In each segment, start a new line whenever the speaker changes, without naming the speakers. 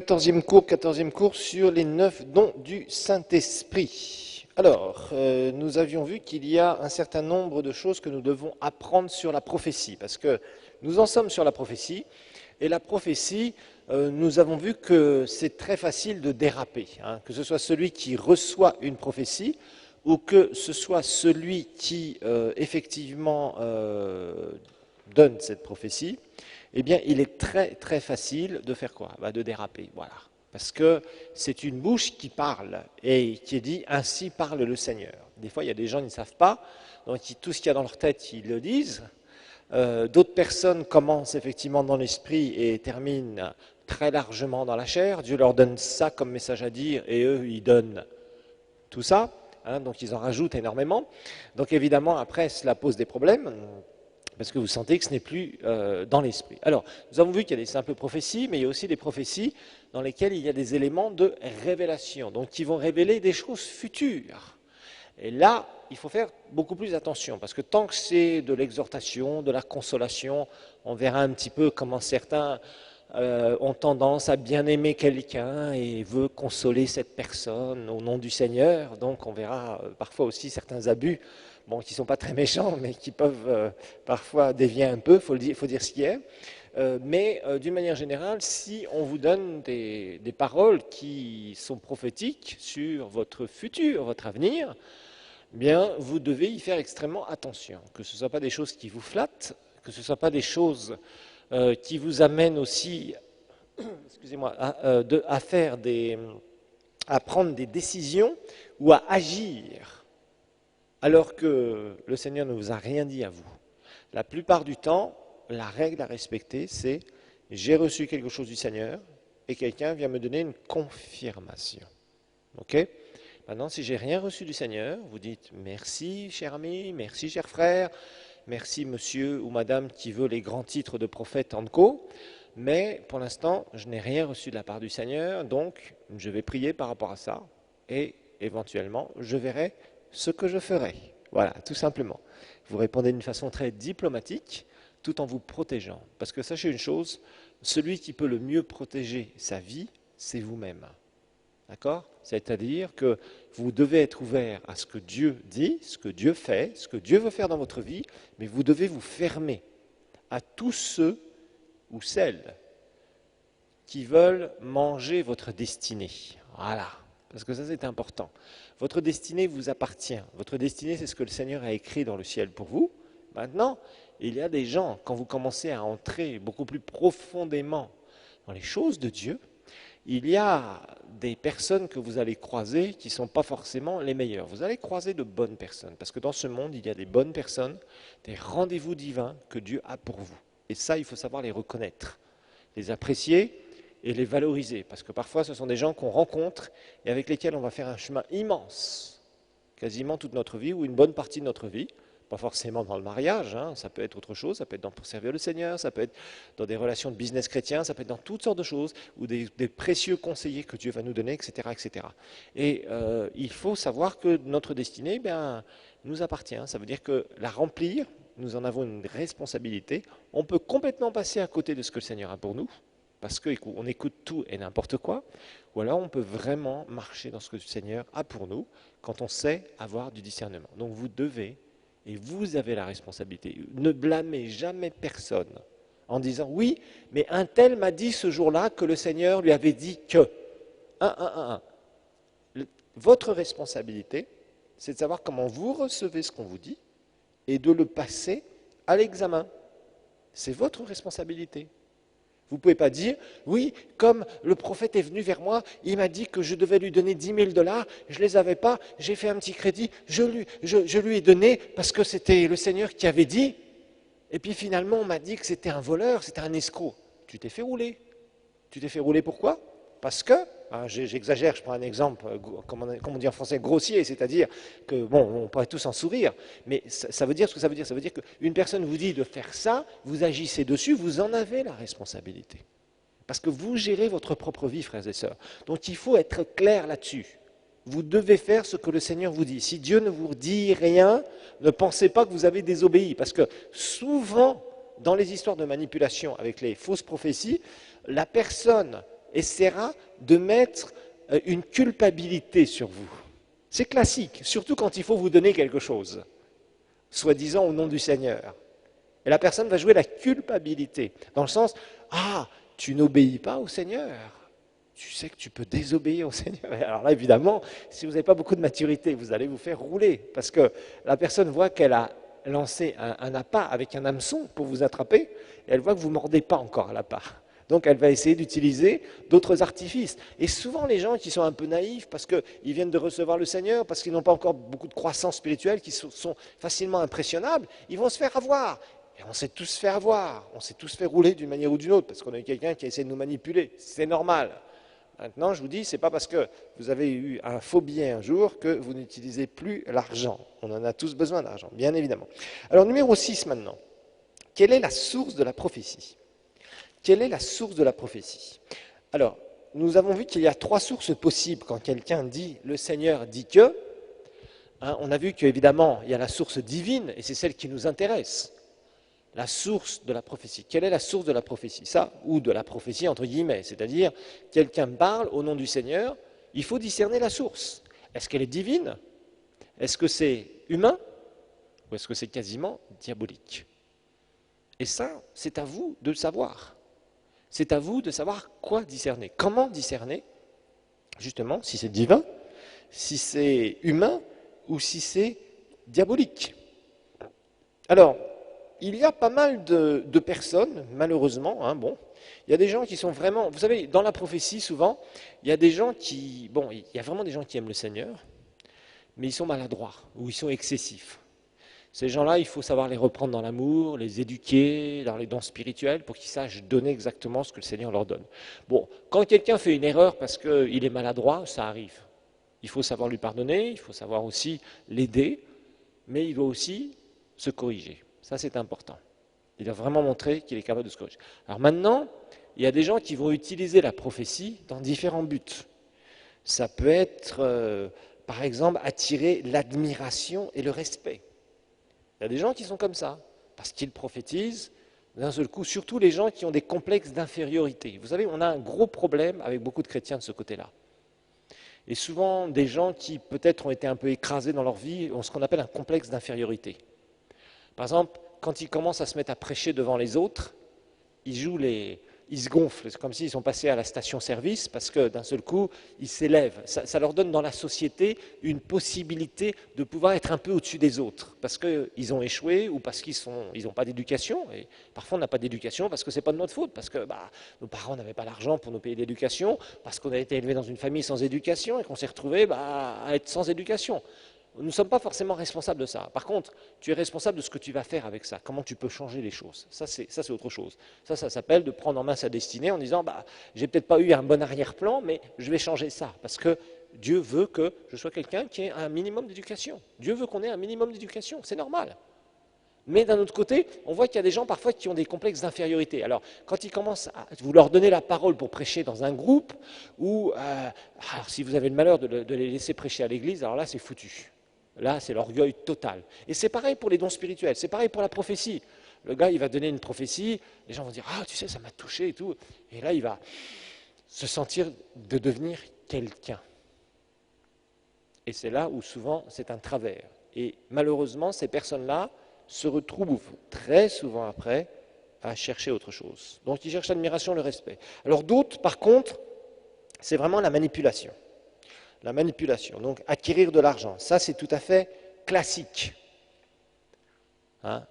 quatorzième cours sur les 9 dons du Saint-Esprit. Alors, nous avions vu qu'il y a un certain nombre de choses que nous devons apprendre sur la prophétie, parce que nous en sommes sur la prophétie, et la prophétie, nous avons vu que c'est très facile de déraper, que ce soit celui qui reçoit une prophétie, ou que ce soit celui qui, effectivement, donne cette prophétie. Eh bien, il est très très facile de faire quoi? De déraper, voilà. Parce que c'est une bouche qui parle et qui dit « ainsi parle le Seigneur ». Des fois, il y a des gens qui ne savent pas, donc tout ce qu'il y a dans leur tête, ils le disent. D'autres personnes commencent effectivement dans l'esprit et terminent très largement dans la chair. Dieu leur donne ça comme message à dire et eux, ils donnent tout ça. Donc, ils en rajoutent énormément. Donc, évidemment, après, cela pose des problèmes. Parce que vous sentez que ce n'est plus dans l'esprit. Alors, nous avons vu qu'il y a des simples prophéties, mais il y a aussi des prophéties dans lesquelles il y a des éléments de révélation, donc qui vont révéler des choses futures. Et là, il faut faire beaucoup plus attention, parce que tant que c'est de l'exhortation, de la consolation, on verra un petit peu comment certains ont tendance à bien aimer quelqu'un et veulent consoler cette personne au nom du Seigneur. Donc, on verra parfois aussi certains abus. Bon, qui ne sont pas très méchants, mais qui peuvent parfois dévier un peu, il faut dire ce qui est. Mais d'une manière générale, si on vous donne des paroles qui sont prophétiques sur votre futur, votre avenir, bien, vous devez y faire extrêmement attention. Que ce ne soit pas des choses qui vous flattent, que ce ne soit pas des choses qui vous amènent aussi, excusez-moi, à prendre des décisions ou à agir alors que le Seigneur ne vous a rien dit à vous. La plupart du temps, la règle à respecter, c'est « j'ai reçu quelque chose du Seigneur et quelqu'un vient me donner une confirmation ». Ok ? Maintenant, si j'ai rien reçu du Seigneur, vous dites « merci, cher ami, merci, cher frère, merci, monsieur ou madame qui veut les grands titres de prophète en co, mais pour l'instant, je n'ai rien reçu de la part du Seigneur, donc je vais prier par rapport à ça et éventuellement, je verrai ce que je ferai. » Voilà, tout simplement. Vous répondez d'une façon très diplomatique, tout en vous protégeant. Parce que sachez une chose, celui qui peut le mieux protéger sa vie, c'est vous-même. D'accord ? C'est-à-dire que vous devez être ouvert à ce que Dieu dit, ce que Dieu fait, ce que Dieu veut faire dans votre vie, mais vous devez vous fermer à tous ceux ou celles qui veulent manger votre destinée. Voilà. Parce que ça, c'est important. Votre destinée vous appartient. Votre destinée, c'est ce que le Seigneur a écrit dans le ciel pour vous. Maintenant, il y a des gens, quand vous commencez à entrer beaucoup plus profondément dans les choses de Dieu, il y a des personnes que vous allez croiser qui ne sont pas forcément les meilleures. Vous allez croiser de bonnes personnes, parce que dans ce monde, il y a des bonnes personnes, des rendez-vous divins que Dieu a pour vous. Et ça, il faut savoir les reconnaître, les apprécier et les valoriser, parce que parfois ce sont des gens qu'on rencontre et avec lesquels on va faire un chemin immense, quasiment toute notre vie ou une bonne partie de notre vie, pas forcément dans le mariage, ça peut être autre chose, ça peut être pour servir le Seigneur, ça peut être dans des relations de business chrétien, ça peut être dans toutes sortes de choses, ou des précieux conseillers que Dieu va nous donner, etc. etc. Et il faut savoir que notre destinée nous appartient, ça veut dire que la remplir, nous en avons une responsabilité, on peut complètement passer à côté de ce que le Seigneur a pour nous, parce qu'on écoute tout et n'importe quoi, ou alors on peut vraiment marcher dans ce que le Seigneur a pour nous quand on sait avoir du discernement. Donc vous devez, et vous avez la responsabilité, ne blâmez jamais personne en disant « oui, mais un tel m'a dit ce jour-là que le Seigneur lui avait dit que… » Votre responsabilité, c'est de savoir comment vous recevez ce qu'on vous dit et de le passer à l'examen. C'est votre responsabilité. Vous ne pouvez pas dire, oui, comme le prophète est venu vers moi, il m'a dit que je devais lui donner 10 000 $, je ne les avais pas, j'ai fait un petit crédit, je lui ai donné parce que c'était le Seigneur qui avait dit, et puis finalement on m'a dit que c'était un voleur, c'était un escroc. Tu t'es fait rouler. Tu t'es fait rouler pourquoi ? Parce que, j'exagère, je prends un exemple, comme on dit en français, grossier, c'est-à-dire que, bon, on pourrait tous en sourire, mais ça veut dire ce que ça veut dire. Ça veut dire qu'une personne vous dit de faire ça, vous agissez dessus, vous en avez la responsabilité. Parce que vous gérez votre propre vie, frères et sœurs. Donc il faut être clair là-dessus. Vous devez faire ce que le Seigneur vous dit. Si Dieu ne vous dit rien, ne pensez pas que vous avez désobéi. Parce que souvent, dans les histoires de manipulation avec les fausses prophéties, la personne essaiera de mettre une culpabilité sur vous. C'est classique, surtout quand il faut vous donner quelque chose, soi-disant au nom du Seigneur. Et la personne va jouer la culpabilité, dans le sens, ah, tu n'obéis pas au Seigneur, tu sais que tu peux désobéir au Seigneur. Et alors là, évidemment, si vous n'avez pas beaucoup de maturité, vous allez vous faire rouler, parce que la personne voit qu'elle a lancé un appât avec un hameçon pour vous attraper, et elle voit que vous ne mordez pas encore à l'appât. Donc elle va essayer d'utiliser d'autres artifices. Et souvent les gens qui sont un peu naïfs, parce qu'ils viennent de recevoir le Seigneur, parce qu'ils n'ont pas encore beaucoup de croissance spirituelle, qui sont facilement impressionnables, ils vont se faire avoir. Et on s'est tous fait avoir, on s'est tous fait rouler d'une manière ou d'une autre, parce qu'on a eu quelqu'un qui a essayé de nous manipuler. C'est normal. Maintenant, je vous dis, ce n'est pas parce que vous avez eu un faux billet un jour que vous n'utilisez plus l'argent. On en a tous besoin d'argent, bien évidemment. Alors, numéro 6 maintenant. Quelle est la source de la prophétie ? Quelle est la source de la prophétie ? Alors, nous avons vu qu'il y a 3 sources possibles quand quelqu'un dit « le Seigneur dit que ». On a vu qu'évidemment, il y a la source divine, et c'est celle qui nous intéresse. La source de la prophétie. Quelle est la source de la prophétie ? Ça, ou de la prophétie entre guillemets, c'est-à-dire quelqu'un parle au nom du Seigneur, il faut discerner la source. Est-ce qu'elle est divine ? Est-ce que c'est humain ? Ou est-ce que c'est quasiment diabolique ? Et ça, c'est à vous de le savoir. C'est à vous de savoir quoi discerner. Comment discerner, justement, si c'est divin, si c'est humain ou si c'est diabolique. Alors, il y a pas mal de personnes, malheureusement, il y a des gens qui sont vraiment, vous savez, dans la prophétie, souvent, il y a des gens qui, il y a vraiment des gens qui aiment le Seigneur, mais ils sont maladroits, ou ils sont excessifs. Ces gens-là, il faut savoir les reprendre dans l'amour, les éduquer dans les dons spirituels pour qu'ils sachent donner exactement ce que le Seigneur leur donne. Bon, quand quelqu'un fait une erreur parce qu'il est maladroit, ça arrive. Il faut savoir lui pardonner, il faut savoir aussi l'aider, mais il doit aussi se corriger. Ça, c'est important. Il doit vraiment montrer qu'il est capable de se corriger. Alors maintenant, il y a des gens qui vont utiliser la prophétie dans différents buts. Ça peut être, par exemple, attirer l'admiration et le respect. Il y a des gens qui sont comme ça, parce qu'ils prophétisent d'un seul coup, surtout les gens qui ont des complexes d'infériorité. Vous savez, on a un gros problème avec beaucoup de chrétiens de ce côté-là. Et souvent, des gens qui peut-être ont été un peu écrasés dans leur vie ont ce qu'on appelle un complexe d'infériorité. Par exemple, quand ils commencent à se mettre à prêcher devant les autres, ils se gonflent, c'est comme s'ils sont passés à la station-service, parce que d'un seul coup, ils s'élèvent. Ça leur donne dans la société une possibilité de pouvoir être un peu au-dessus des autres, parce qu'ils ont échoué ou parce qu'ils n'ont pas d'éducation. Et parfois, on n'a pas d'éducation parce que ce n'est pas de notre faute, parce que nos parents n'avaient pas l'argent pour nous payer l'éducation, parce qu'on a été élevé dans une famille sans éducation et qu'on s'est retrouvé à être sans éducation. Nous ne sommes pas forcément responsables de ça. Par contre, tu es responsable de ce que tu vas faire avec ça, comment tu peux changer les choses. Ça, c'est autre chose. Ça s'appelle de prendre en main sa destinée en disant j'ai peut-être pas eu un bon arrière-plan, mais je vais changer ça, parce que Dieu veut que je sois quelqu'un qui ait un minimum d'éducation. Dieu veut qu'on ait un minimum d'éducation, c'est normal. Mais d'un autre côté, on voit qu'il y a des gens parfois qui ont des complexes d'infériorité. Alors, quand ils commencent à vous leur donner la parole pour prêcher dans un groupe, ou alors, si vous avez le malheur de les laisser prêcher à l'église, alors là, c'est foutu. Là, c'est l'orgueil total. Et c'est pareil pour les dons spirituels, c'est pareil pour la prophétie. Le gars, il va donner une prophétie, les gens vont dire « Ah, tu sais, ça m'a touché et tout ». Et là, il va se sentir de devenir quelqu'un. Et c'est là où souvent, c'est un travers. Et malheureusement, ces personnes-là se retrouvent très souvent après à chercher autre chose. Donc, ils cherchent l'admiration, le respect. Alors d'autres, par contre, c'est vraiment la manipulation. La manipulation, donc acquérir de l'argent, ça c'est tout à fait classique.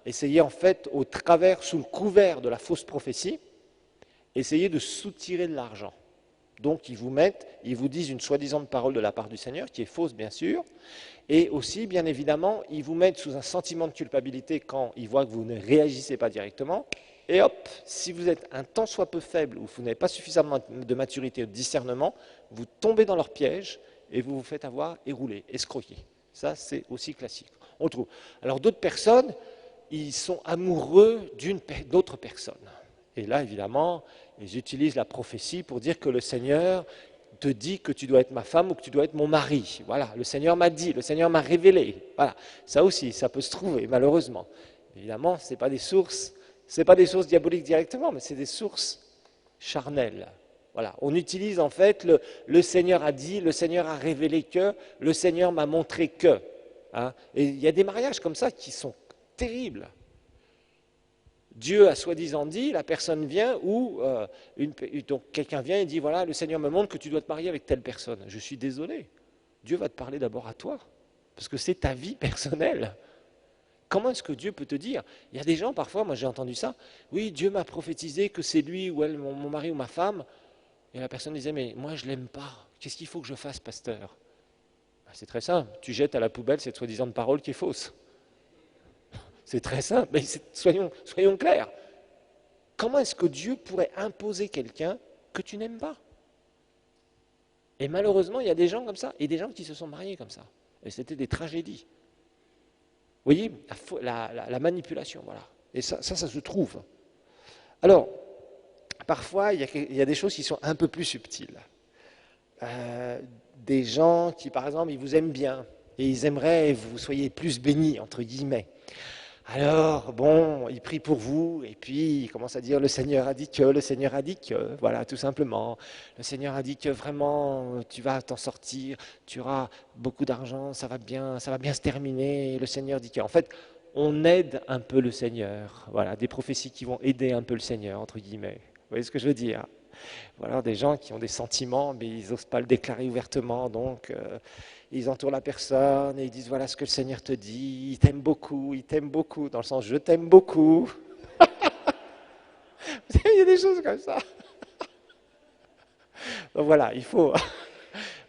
Essayer en fait au travers, sous le couvert de la fausse prophétie, essayer de soutirer de l'argent. Donc ils vous disent une soi-disant parole de la part du Seigneur, qui est fausse bien sûr, et aussi bien évidemment, ils vous mettent sous un sentiment de culpabilité quand ils voient que vous ne réagissez pas directement, et hop, si vous êtes un tant soit peu faible ou vous n'avez pas suffisamment de maturité ou de discernement, vous tombez dans leur piège, et vous vous faites avoir et rouler, escroquer. Ça, c'est aussi classique. On le trouve. Alors, d'autres personnes, ils sont amoureux d'autres personnes. Et là, évidemment, ils utilisent la prophétie pour dire que le Seigneur te dit que tu dois être ma femme ou que tu dois être mon mari. Voilà, le Seigneur m'a dit, le Seigneur m'a révélé. Voilà, ça aussi, ça peut se trouver, malheureusement. Évidemment, ce n'est pas des sources diaboliques directement, mais c'est des sources charnelles. Voilà, on utilise en fait le Seigneur a dit, le Seigneur a révélé que, le Seigneur m'a montré que. Hein. Et il y a des mariages comme ça qui sont terribles. Dieu a soi-disant dit, la personne vient ou donc quelqu'un vient et dit voilà, le Seigneur me montre que tu dois te marier avec telle personne. Je suis désolé. Dieu va te parler d'abord à toi, parce que c'est ta vie personnelle. Comment est-ce que Dieu peut te dire? Il y a des gens, parfois, moi j'ai entendu ça, oui, Dieu m'a prophétisé que c'est lui ou elle, mon mari ou ma femme, et la personne disait, mais moi je ne l'aime pas, qu'est-ce qu'il faut que je fasse, pasteur? C'est très simple, tu jettes à la poubelle cette soi-disant parole qui est fausse. C'est très simple, mais soyons clairs. Comment est-ce que Dieu pourrait imposer quelqu'un que tu n'aimes pas? Et malheureusement, il y a des gens comme ça, et des gens qui se sont mariés comme ça. Et c'était des tragédies. Vous voyez, la manipulation, voilà. Et ça se trouve. Alors, parfois, il y a des choses qui sont un peu plus subtiles. Des gens qui, par exemple, ils vous aiment bien, et ils aimeraient que vous soyez plus bénis, entre guillemets. Alors, bon, il prie pour vous, et puis il commence à dire, le Seigneur a dit que, voilà, tout simplement. Le Seigneur a dit que vraiment, tu vas t'en sortir, tu auras beaucoup d'argent, ça va bien se terminer. Le Seigneur dit que, en fait, on aide un peu le Seigneur. Voilà, des prophéties qui vont aider un peu le Seigneur, entre guillemets. Vous voyez ce que je veux dire? Voilà, des gens qui ont des sentiments, mais ils n'osent pas le déclarer ouvertement, donc ils entourent la personne et ils disent voilà ce que le Seigneur te dit, il t'aime beaucoup, dans le sens je t'aime beaucoup. Il y a des choses comme ça. Donc voilà, il faut. Vous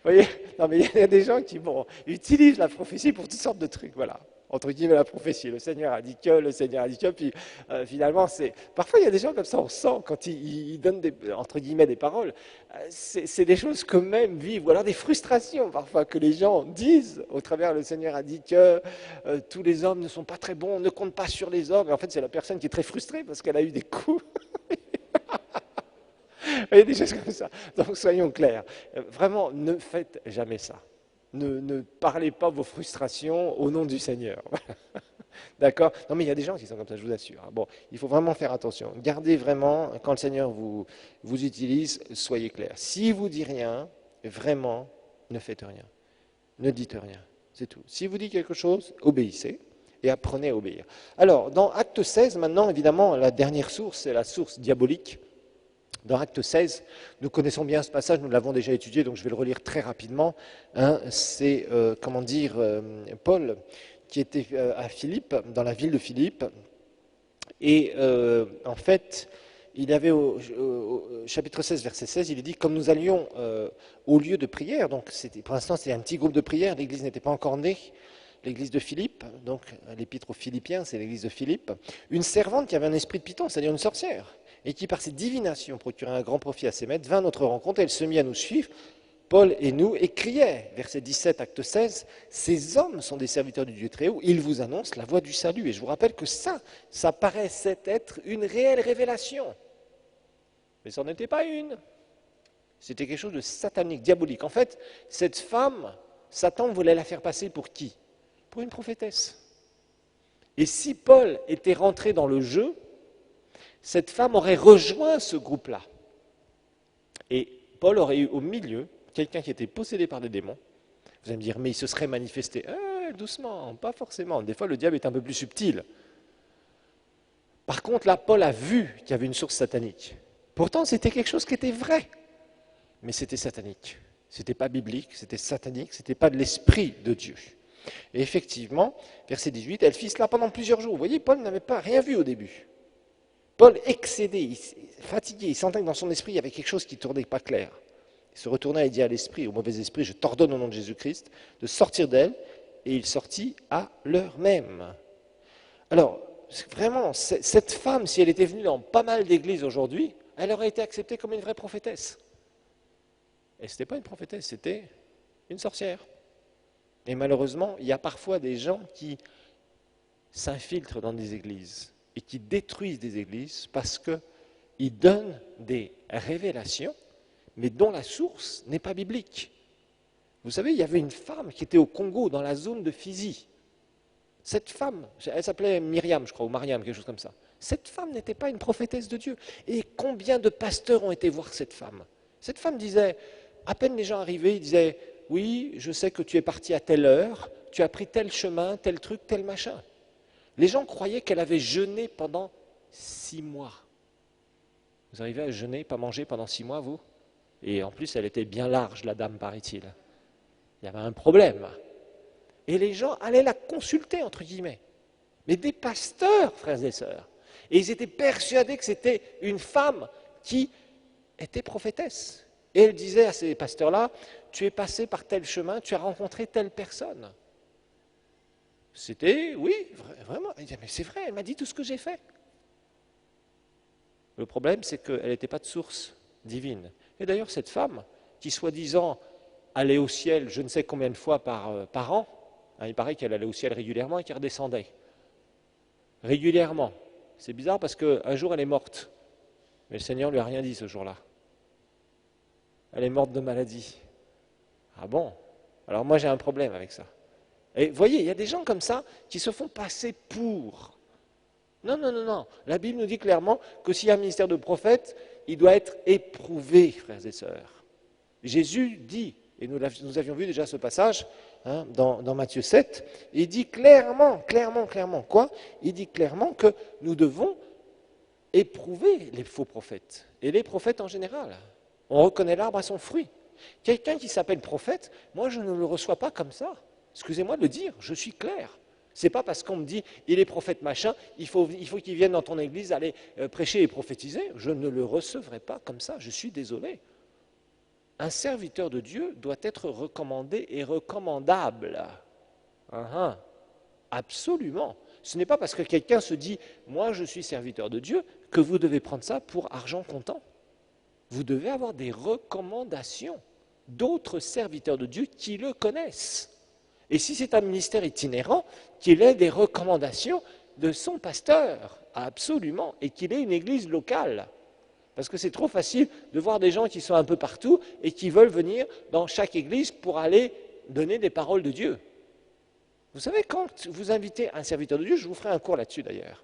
voyez, non, mais il y a des gens qui utilisent la prophétie pour toutes sortes de trucs, voilà. Entre guillemets, la prophétie. Le Seigneur a dit que, puis finalement, parfois il y a des gens comme ça, on sent quand ils donnent entre guillemets des paroles, c'est des choses qu'eux-mêmes vivent, ou alors des frustrations parfois que les gens disent au travers le Seigneur a dit que tous les hommes ne sont pas très bons, ne compte pas sur les hommes, et en fait c'est la personne qui est très frustrée parce qu'elle a eu des coups. Il y a des choses comme ça. Donc soyons clairs. Vraiment, ne faites jamais ça. Ne parlez pas vos frustrations au nom du Seigneur. D'accord? Non, mais il y a des gens qui sont comme ça, je vous assure. Bon, il faut vraiment faire attention. Gardez vraiment, quand le Seigneur vous utilise, soyez clairs. S'il vous dit rien, vraiment, ne faites rien. Ne dites rien. C'est tout. S'il vous dit quelque chose, obéissez et apprenez à obéir. Alors, dans Acte 16, maintenant, évidemment, la dernière source, c'est la source diabolique. Dans Acte 16, nous connaissons bien ce passage, nous l'avons déjà étudié, donc je vais le relire très rapidement. Hein, c'est, Paul qui était à Philippe, dans la ville de Philippe, et en fait, il avait au chapitre 16, verset 16, il est dit, comme nous allions au lieu de prière, donc pour l'instant c'était un petit groupe de prière, l'église n'était pas encore née, l'église de Philippe, donc l'épître aux Philippiens, c'est l'église de Philippe, une servante qui avait un esprit de python, c'est-à-dire une sorcière, et qui par ses divinations procurait un grand profit à ses maîtres, vint à notre rencontre, elle se mit à nous suivre, Paul et nous, et criait, verset 17, acte 16, ces hommes sont des serviteurs du Dieu Très-Haut, ils vous annoncent la voie du salut. Et je vous rappelle que ça paraissait être une réelle révélation. Mais ça n'en était pas une. C'était quelque chose de satanique, diabolique. En fait, cette femme, Satan voulait la faire passer pour qui? Pour une prophétesse. Et si Paul était rentré dans le jeu, cette femme aurait rejoint ce groupe-là. Et Paul aurait eu au milieu quelqu'un qui était possédé par des démons. Vous allez me dire, mais il se serait manifesté. Doucement, pas forcément. Des fois, le diable est un peu plus subtil. Par contre, là, Paul a vu qu'il y avait une source satanique. Pourtant, c'était quelque chose qui était vrai. Mais c'était satanique. C'était pas biblique, c'était satanique, c'était pas de l'esprit de Dieu. Et effectivement, verset 18, elle fit cela pendant plusieurs jours. Vous voyez, Paul n'avait pas rien vu au début. Paul excédé, fatigué, il sentait que dans son esprit, il y avait quelque chose qui ne tournait pas clair. Il se retourna et dit à l'esprit, au mauvais esprit, je t'ordonne au nom de Jésus-Christ de sortir d'elle, et il sortit à l'heure même. Alors, vraiment, cette femme, si elle était venue dans pas mal d'églises aujourd'hui, elle aurait été acceptée comme une vraie prophétesse. Et ce n'était pas une prophétesse, c'était une sorcière. Et malheureusement, il y a parfois des gens qui s'infiltrent dans des églises et qui détruisent des églises parce qu'ils donnent des révélations, mais dont la source n'est pas biblique. Vous savez, il y avait une femme qui était au Congo, dans la zone de Fizi. Cette femme, elle s'appelait Myriam, je crois, ou Mariam, quelque chose comme ça. Cette femme n'était pas une prophétesse de Dieu. Et combien de pasteurs ont été voir cette femme? Cette femme disait, à peine les gens arrivaient, ils disaient, oui, je sais que tu es parti à telle heure, tu as pris tel chemin, tel truc, tel machin. Les gens croyaient qu'elle avait jeûné pendant 6 mois. Vous arrivez à jeûner, pas manger pendant 6 mois, vous? Et en plus, elle était bien large, la dame, paraît-il. Il y avait un problème. Et les gens allaient la consulter, entre guillemets. Mais des pasteurs, frères et sœurs. Et ils étaient persuadés que c'était une femme qui était prophétesse. Et elle disait à ces pasteurs-là, tu es passé par tel chemin, tu as rencontré telle personne. C'était, oui, vraiment. Il disait, mais c'est vrai, elle m'a dit tout ce que j'ai fait. Le problème, c'est qu'elle n'était pas de source divine. Et d'ailleurs, cette femme, qui soi-disant allait au ciel je ne sais combien de fois par an, hein, il paraît qu'elle allait au ciel régulièrement et qu'elle redescendait. Régulièrement. C'est bizarre parce qu'un jour, elle est morte. Mais le Seigneur ne lui a rien dit ce jour-là. Elle est morte de maladie. Ah bon? Alors moi, j'ai un problème avec ça. Et vous voyez, il y a des gens comme ça qui se font passer pour. Non, non, non, non. La Bible nous dit clairement que s'il y a un ministère de prophète, il doit être éprouvé, frères et sœurs. Jésus dit, et nous avions vu déjà ce passage hein, dans Matthieu 7, il dit clairement, quoi? Il dit clairement que nous devons éprouver les faux prophètes, et les prophètes en général. On reconnaît l'arbre à son fruit. Quelqu'un qui s'appelle prophète, moi je ne le reçois pas comme ça. Excusez-moi de le dire, je suis clair. C'est pas parce qu'on me dit il est prophète machin, il faut qu'il vienne dans ton église aller prêcher et prophétiser. Je ne le recevrai pas comme ça, je suis désolé. Un serviteur de Dieu doit être recommandé et recommandable. Absolument. Ce n'est pas parce que quelqu'un se dit moi je suis serviteur de Dieu que vous devez prendre ça pour argent comptant. Vous devez avoir des recommandations d'autres serviteurs de Dieu qui le connaissent. Et si c'est un ministère itinérant, qu'il ait des recommandations de son pasteur, absolument, et qu'il ait une église locale. Parce que c'est trop facile de voir des gens qui sont un peu partout et qui veulent venir dans chaque église pour aller donner des paroles de Dieu. Vous savez, quand vous invitez un serviteur de Dieu, je vous ferai un cours là-dessus d'ailleurs,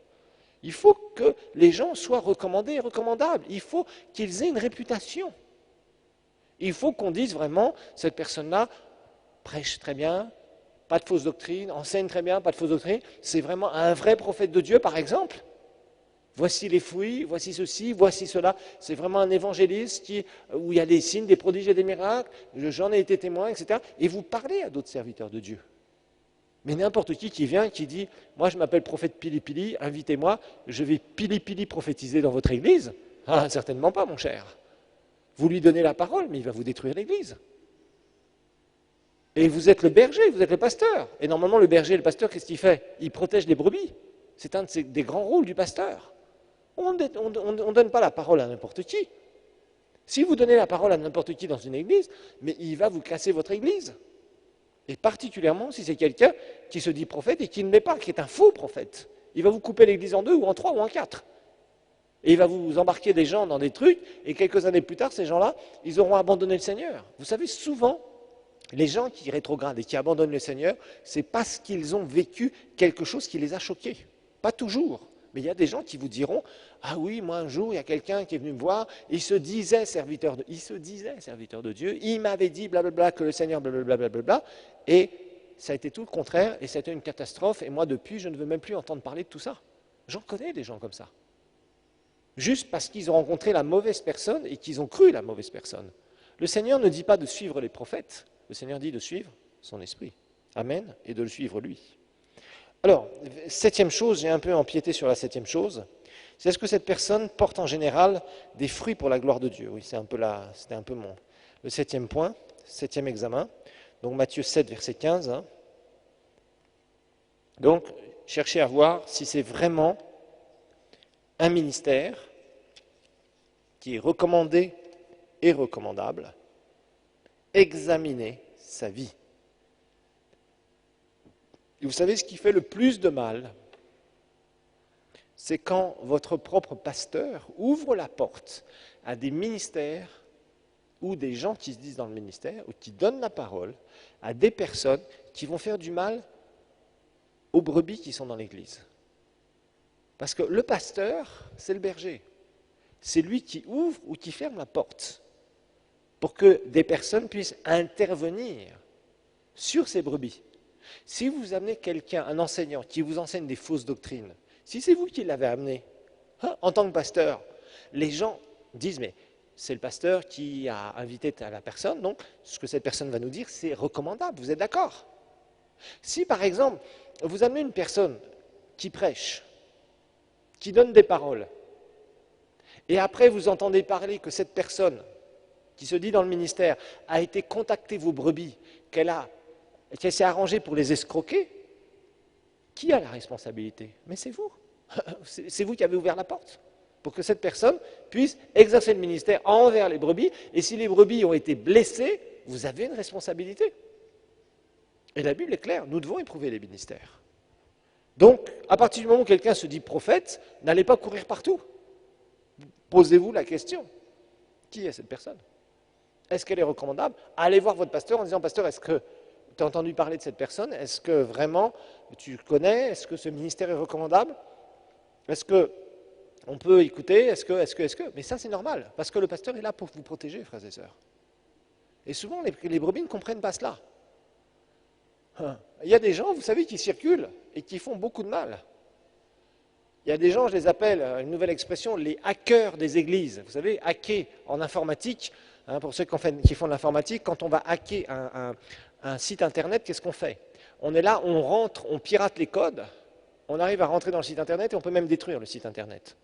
il faut que les gens soient recommandés et recommandables. Il faut qu'ils aient une réputation. Il faut qu'on dise vraiment, cette personne-là prêche très bien, pas de fausse doctrine, enseigne très bien, pas de fausse doctrine. C'est vraiment un vrai prophète de Dieu, par exemple. Voici les fruits, voici ceci, voici cela. C'est vraiment un évangéliste où il y a des signes, des prodiges et des miracles. J'en ai été témoin, etc. Et vous parlez à d'autres serviteurs de Dieu. Mais n'importe qui vient, qui dit « Moi, je m'appelle prophète Pili-Pili, invitez-moi, je vais Pili-Pili prophétiser dans votre église. » Ah, certainement pas, mon cher. Vous lui donnez la parole, mais il va vous détruire l'église. Et vous êtes le berger, vous êtes le pasteur. Et normalement, le berger et le pasteur, qu'est-ce qu'il fait? Il protège les brebis. C'est un des grands rôles du pasteur. On ne donne pas la parole à n'importe qui. Si vous donnez la parole à n'importe qui dans une église, mais il va vous casser votre église. Et particulièrement si c'est quelqu'un qui se dit prophète et qui ne l'est pas, qui est un faux prophète. Il va vous couper l'église en 2 ou en 3 ou en 4. Et il va vous embarquer des gens dans des trucs, et quelques années plus tard, ces gens-là, ils auront abandonné le Seigneur. Vous savez, souvent, les gens qui rétrogradent et qui abandonnent le Seigneur, c'est parce qu'ils ont vécu quelque chose qui les a choqués. Pas toujours. Mais il y a des gens qui vous diront « Ah oui, moi un jour, il y a quelqu'un qui est venu me voir, il se disait serviteur de Dieu, il m'avait dit blablabla que le Seigneur blablabla, et ça a été tout le contraire, et ça a été une catastrophe, et moi depuis, je ne veux même plus entendre parler de tout ça. » J'en connais des gens comme ça. Juste parce qu'ils ont rencontré la mauvaise personne et qu'ils ont cru la mauvaise personne. Le Seigneur ne dit pas de suivre les prophètes, le Seigneur dit de suivre son esprit. Amen, et de le suivre lui. Alors, 7e chose, j'ai un peu empiété sur la 7e chose, c'est est-ce que cette personne porte en général des fruits pour la gloire de Dieu? Oui, c'était un peu le 7e point, 7e examen. Donc Matthieu 7, verset 15. Hein. Donc, cherchez à voir si c'est vraiment un ministère qui est recommandé et recommandable. Examinez sa vie. Et vous savez, ce qui fait le plus de mal, c'est quand votre propre pasteur ouvre la porte à des ministères ou des gens qui se disent dans le ministère ou qui donnent la parole à des personnes qui vont faire du mal aux brebis qui sont dans l'église. Parce que le pasteur, c'est le berger. C'est lui qui ouvre ou qui ferme la porte. pour que des personnes puissent intervenir sur ces brebis. Si vous amenez quelqu'un, un enseignant, qui vous enseigne des fausses doctrines, si c'est vous qui l'avez amené, en tant que pasteur, les gens disent, mais c'est le pasteur qui a invité à la personne, donc ce que cette personne va nous dire, c'est recommandable, vous êtes d'accord? Si par exemple, vous amenez une personne qui prêche, qui donne des paroles, et après vous entendez parler que cette personne, qui se dit dans le ministère, a été contacter vos brebis, qu'elle s'est arrangée pour les escroquer, qui a la responsabilité? Mais c'est vous. C'est vous qui avez ouvert la porte pour que cette personne puisse exercer le ministère envers les brebis, et si les brebis ont été blessées, vous avez une responsabilité. Et la Bible est claire, nous devons éprouver les ministères. Donc, à partir du moment où quelqu'un se dit prophète, n'allez pas courir partout. Posez-vous la question, qui est cette personne? Est-ce qu'elle est recommandable? Allez voir votre pasteur en disant, pasteur, est-ce que tu as entendu parler de cette personne? Est-ce que vraiment tu connais? Est-ce que ce ministère est recommandable? Est-ce qu'on peut écouter? Est-ce que? Mais ça, c'est normal, parce que le pasteur est là pour vous protéger, frères et sœurs. Et souvent, les brebis ne comprennent pas cela. Il y a des gens, vous savez, qui circulent et qui font beaucoup de mal. Il y a des gens, je les appelle, une nouvelle expression, les hackers des églises. Vous savez, hacker en informatique, pour ceux qui font de l'informatique, quand on va hacker un site internet, qu'est-ce qu'on fait? On est là, on rentre, on pirate les codes, on arrive à rentrer dans le site internet et on peut même détruire le site internet.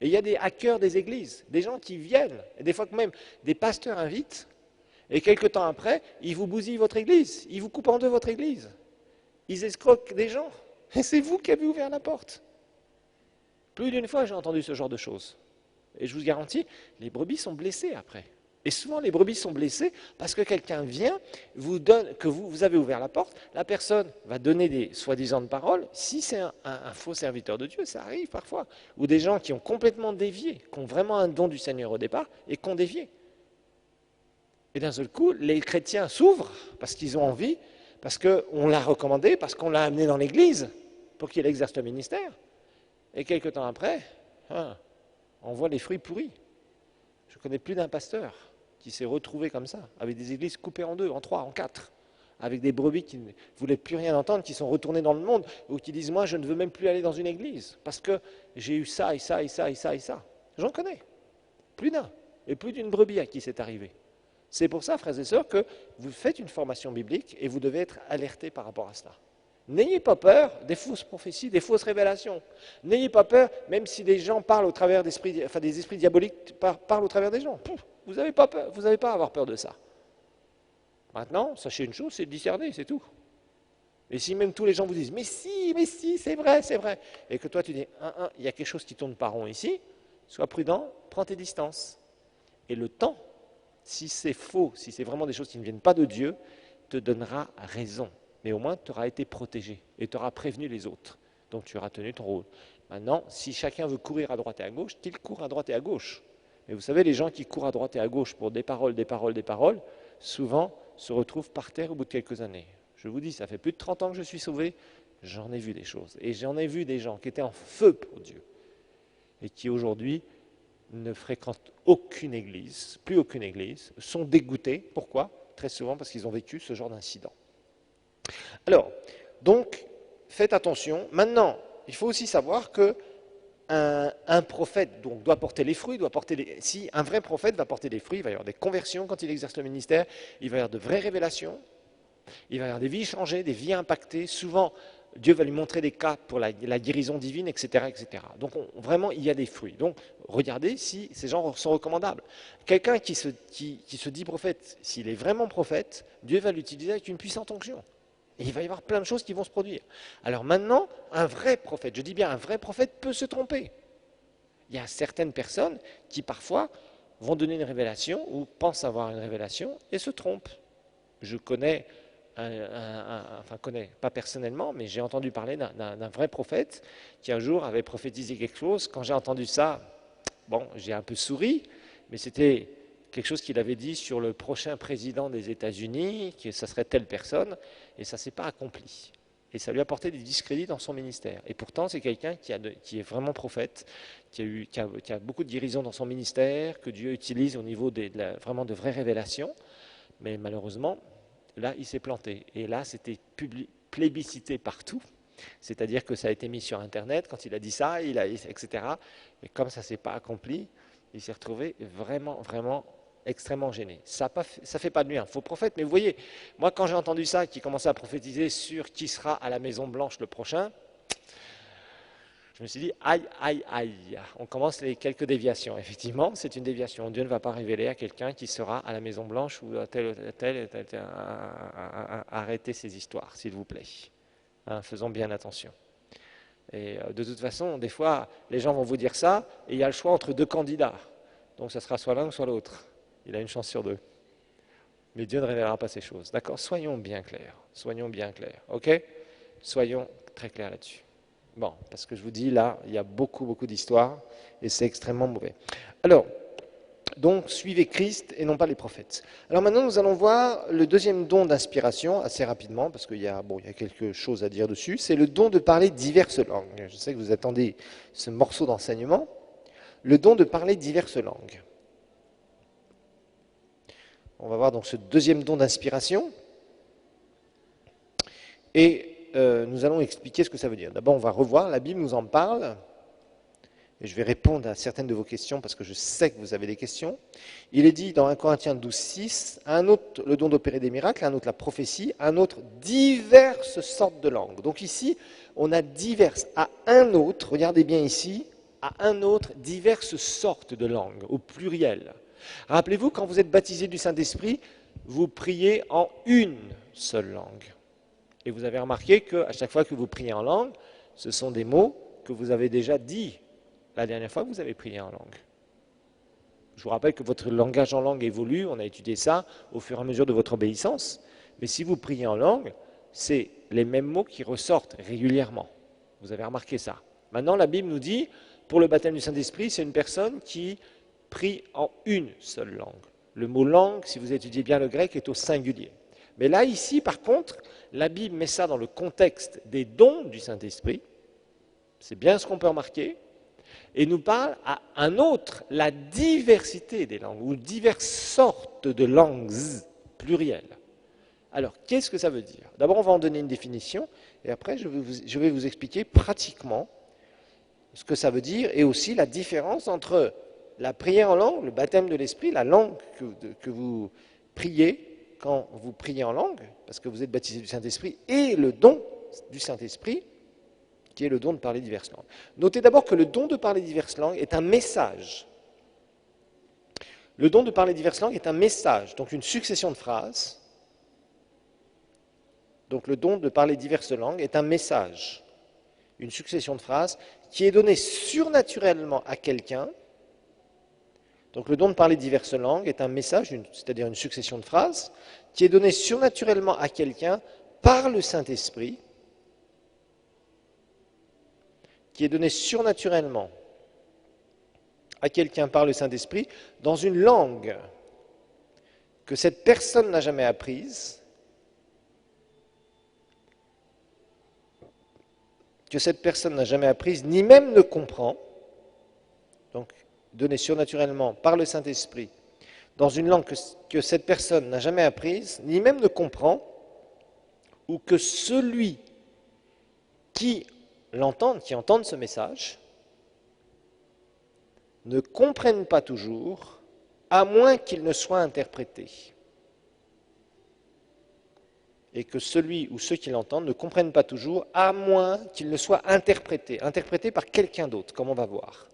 Et il y a des hackers des églises, des gens qui viennent, et des fois que même des pasteurs invitent, et quelques temps après, ils vous bousillent votre église, ils vous coupent en deux votre église. Ils escroquent des gens, et c'est vous qui avez ouvert la porte. Plus d'une fois, j'ai entendu ce genre de choses. Et je vous garantis, les brebis sont blessées après. Et souvent, les brebis sont blessées parce que quelqu'un vient, vous donne, que vous avez ouvert la porte, la personne va donner des soi-disant paroles. Si c'est un faux serviteur de Dieu, ça arrive parfois. Ou des gens qui ont complètement dévié, qui ont vraiment un don du Seigneur au départ et qui ont dévié. Et d'un seul coup, les chrétiens s'ouvrent parce qu'ils ont envie, parce qu'on l'a recommandé, parce qu'on l'a amené dans l'église pour qu'il exerce le ministère. Et quelques temps après, on voit les fruits pourris. Je connais plus d'un pasteur qui s'est retrouvé comme ça, avec des églises coupées en deux, en trois, en quatre, avec des brebis qui ne voulaient plus rien entendre, qui sont retournées dans le monde, ou qui disent, moi, je ne veux même plus aller dans une église, parce que j'ai eu ça, et ça, et ça, et ça, et ça. J'en connais. Plus d'un. Et plus d'une brebis à qui c'est arrivé. C'est pour ça, frères et sœurs, que vous faites une formation biblique et vous devez être alertés par rapport à cela. N'ayez pas peur des fausses prophéties, des fausses révélations. N'ayez pas peur, même si des gens parlent au travers d'esprits, des esprits diaboliques parlent au travers des gens. Vous n'avez pas peur, vous n'avez pas à avoir peur de ça. Maintenant, sachez une chose, c'est de discerner, c'est tout. Et si même tous les gens vous disent, mais si, c'est vrai, et que toi tu dis, il y a quelque chose qui tourne pas rond ici, sois prudent, prends tes distances. Et le temps, si c'est faux, si c'est vraiment des choses qui ne viennent pas de Dieu, te donnera raison. Mais au moins, tu auras été protégé et tu auras prévenu les autres. Donc, tu auras tenu ton rôle. Maintenant, si chacun veut courir à droite et à gauche, qu'il court à droite et à gauche. Mais vous savez, les gens qui courent à droite et à gauche pour des paroles, souvent se retrouvent par terre au bout de quelques années. Je vous dis, ça fait plus de 30 ans que je suis sauvé, j'en ai vu des choses. Et j'en ai vu des gens qui étaient en feu pour Dieu et qui aujourd'hui ne fréquentent aucune église, plus aucune église, sont dégoûtés. Pourquoi? Très souvent parce qu'ils ont vécu ce genre d'incident. Alors, donc, faites attention. Maintenant, il faut aussi savoir que un prophète donc, doit porter les fruits, si un vrai prophète va porter des fruits, il va y avoir des conversions quand il exerce le ministère, il va y avoir de vraies révélations, il va y avoir des vies changées, des vies impactées. Souvent, Dieu va lui montrer des cas pour la guérison divine, etc. etc. Donc, vraiment, il y a des fruits. Donc, regardez si ces gens sont recommandables. Quelqu'un qui se dit prophète, s'il est vraiment prophète, Dieu va l'utiliser avec une puissante onction. Et il va y avoir plein de choses qui vont se produire. Alors maintenant, un vrai prophète, je dis bien un vrai prophète peut se tromper. Il y a certaines personnes qui parfois vont donner une révélation ou pensent avoir une révélation et se trompent. Je connais, pas personnellement, mais j'ai entendu parler d'un vrai prophète qui un jour avait prophétisé quelque chose. Quand j'ai entendu ça, j'ai un peu souri, mais c'était quelque chose qu'il avait dit sur le prochain président des États-Unis, que ça serait telle personne, et ça ne s'est pas accompli. Et ça lui a porté des discrédits dans son ministère. Et pourtant, c'est quelqu'un qui est vraiment prophète, qui a beaucoup de guérisons dans son ministère, que Dieu utilise au niveau vraiment de vraies révélations. Mais malheureusement, là, il s'est planté. Et là, c'était plébiscité partout. C'est-à-dire que ça a été mis sur Internet. Quand il a dit ça, etc. Mais comme ça ne s'est pas accompli, il s'est retrouvé vraiment, vraiment extrêmement gêné. Ça ne fait pas de lui un faux prophète, mais vous voyez, moi quand j'ai entendu ça, qui commençait à prophétiser sur qui sera à la Maison Blanche le prochain, je me suis dit, aïe, aïe, aïe, on commence les quelques déviations. Effectivement, c'est une déviation. Dieu ne va pas révéler à quelqu'un qui sera à la Maison Blanche ou à tel, arrêtez ces histoires, s'il vous plaît. Hein, faisons bien attention. Et de toute façon, des fois, les gens vont vous dire ça, et il y a le choix entre deux candidats. Donc ça sera soit l'un ou soit l'autre. Il a une chance sur deux. Mais Dieu ne révélera pas ces choses. D'accord? Soyons bien clairs. Soyons bien clairs. OK? Soyons très clairs là-dessus. Bon, parce que je vous dis, là, il y a beaucoup, beaucoup d'histoires, et c'est extrêmement mauvais. Alors, donc, suivez Christ et non pas les prophètes. Alors maintenant, nous allons voir le deuxième don d'inspiration, assez rapidement, parce qu'il y a quelque chose à dire dessus. C'est le don de parler diverses langues. Je sais que vous attendez ce morceau d'enseignement. Le don de parler diverses langues. On va voir donc ce deuxième don d'inspiration. Et nous allons expliquer ce que ça veut dire. D'abord, on va revoir, la Bible nous en parle. Et je vais répondre à certaines de vos questions parce que je sais que vous avez des questions. Il est dit dans 1 Corinthiens 12, 6, à un autre le don d'opérer des miracles, à un autre la prophétie, à un autre diverses sortes de langues. Donc ici, on a diverses, à un autre, regardez bien ici, à un autre diverses sortes de langues, au pluriel. Rappelez-vous, quand vous êtes baptisé du Saint-Esprit, vous priez en une seule langue. Et vous avez remarqué qu'à chaque fois que vous priez en langue, ce sont des mots que vous avez déjà dit la dernière fois que vous avez prié en langue. Je vous rappelle que votre langage en langue évolue, on a étudié ça au fur et à mesure de votre obéissance, mais si vous priez en langue, c'est les mêmes mots qui ressortent régulièrement. Vous avez remarqué ça. Maintenant, la Bible nous dit, pour le baptême du Saint-Esprit, c'est une personne qui prie en une seule langue. Le mot langue, si vous étudiez bien le grec, est au singulier. Mais là, ici, par contre, la Bible met ça dans le contexte des dons du Saint-Esprit. C'est bien ce qu'on peut remarquer. Et nous parle à un autre, la diversité des langues, ou diverses sortes de langues plurielles. Alors, qu'est-ce que ça veut dire? D'abord, on va en donner une définition, et après, je vais vous expliquer pratiquement ce que ça veut dire, et aussi la différence entre la prière en langue, le baptême de l'esprit, la langue que vous priez quand vous priez en langue, parce que vous êtes baptisé du Saint-Esprit, et le don du Saint-Esprit, qui est le don de parler diverses langues. Notez d'abord que le don de parler diverses langues est un message. Le don de parler diverses langues est un message, donc une succession de phrases. Donc le don de parler diverses langues est un message, une succession de phrases qui est donnée surnaturellement à quelqu'un. Donc le don de parler diverses langues est un message, c'est-à-dire une succession de phrases, qui est donnée surnaturellement à quelqu'un par le Saint-Esprit, qui est donné surnaturellement à quelqu'un par le Saint-Esprit dans une langue que cette personne n'a jamais apprise, ni même ne comprend, donc donné surnaturellement par le Saint-Esprit dans une langue que cette personne n'a jamais apprise, ni même ne comprend, ou que celui qui entendent ce message, ne comprennent pas toujours, à moins qu'il ne soit interprété. Et que celui ou ceux qui l'entendent ne comprennent pas toujours, à moins qu'il ne soit interprété par quelqu'un d'autre, comme on va voir.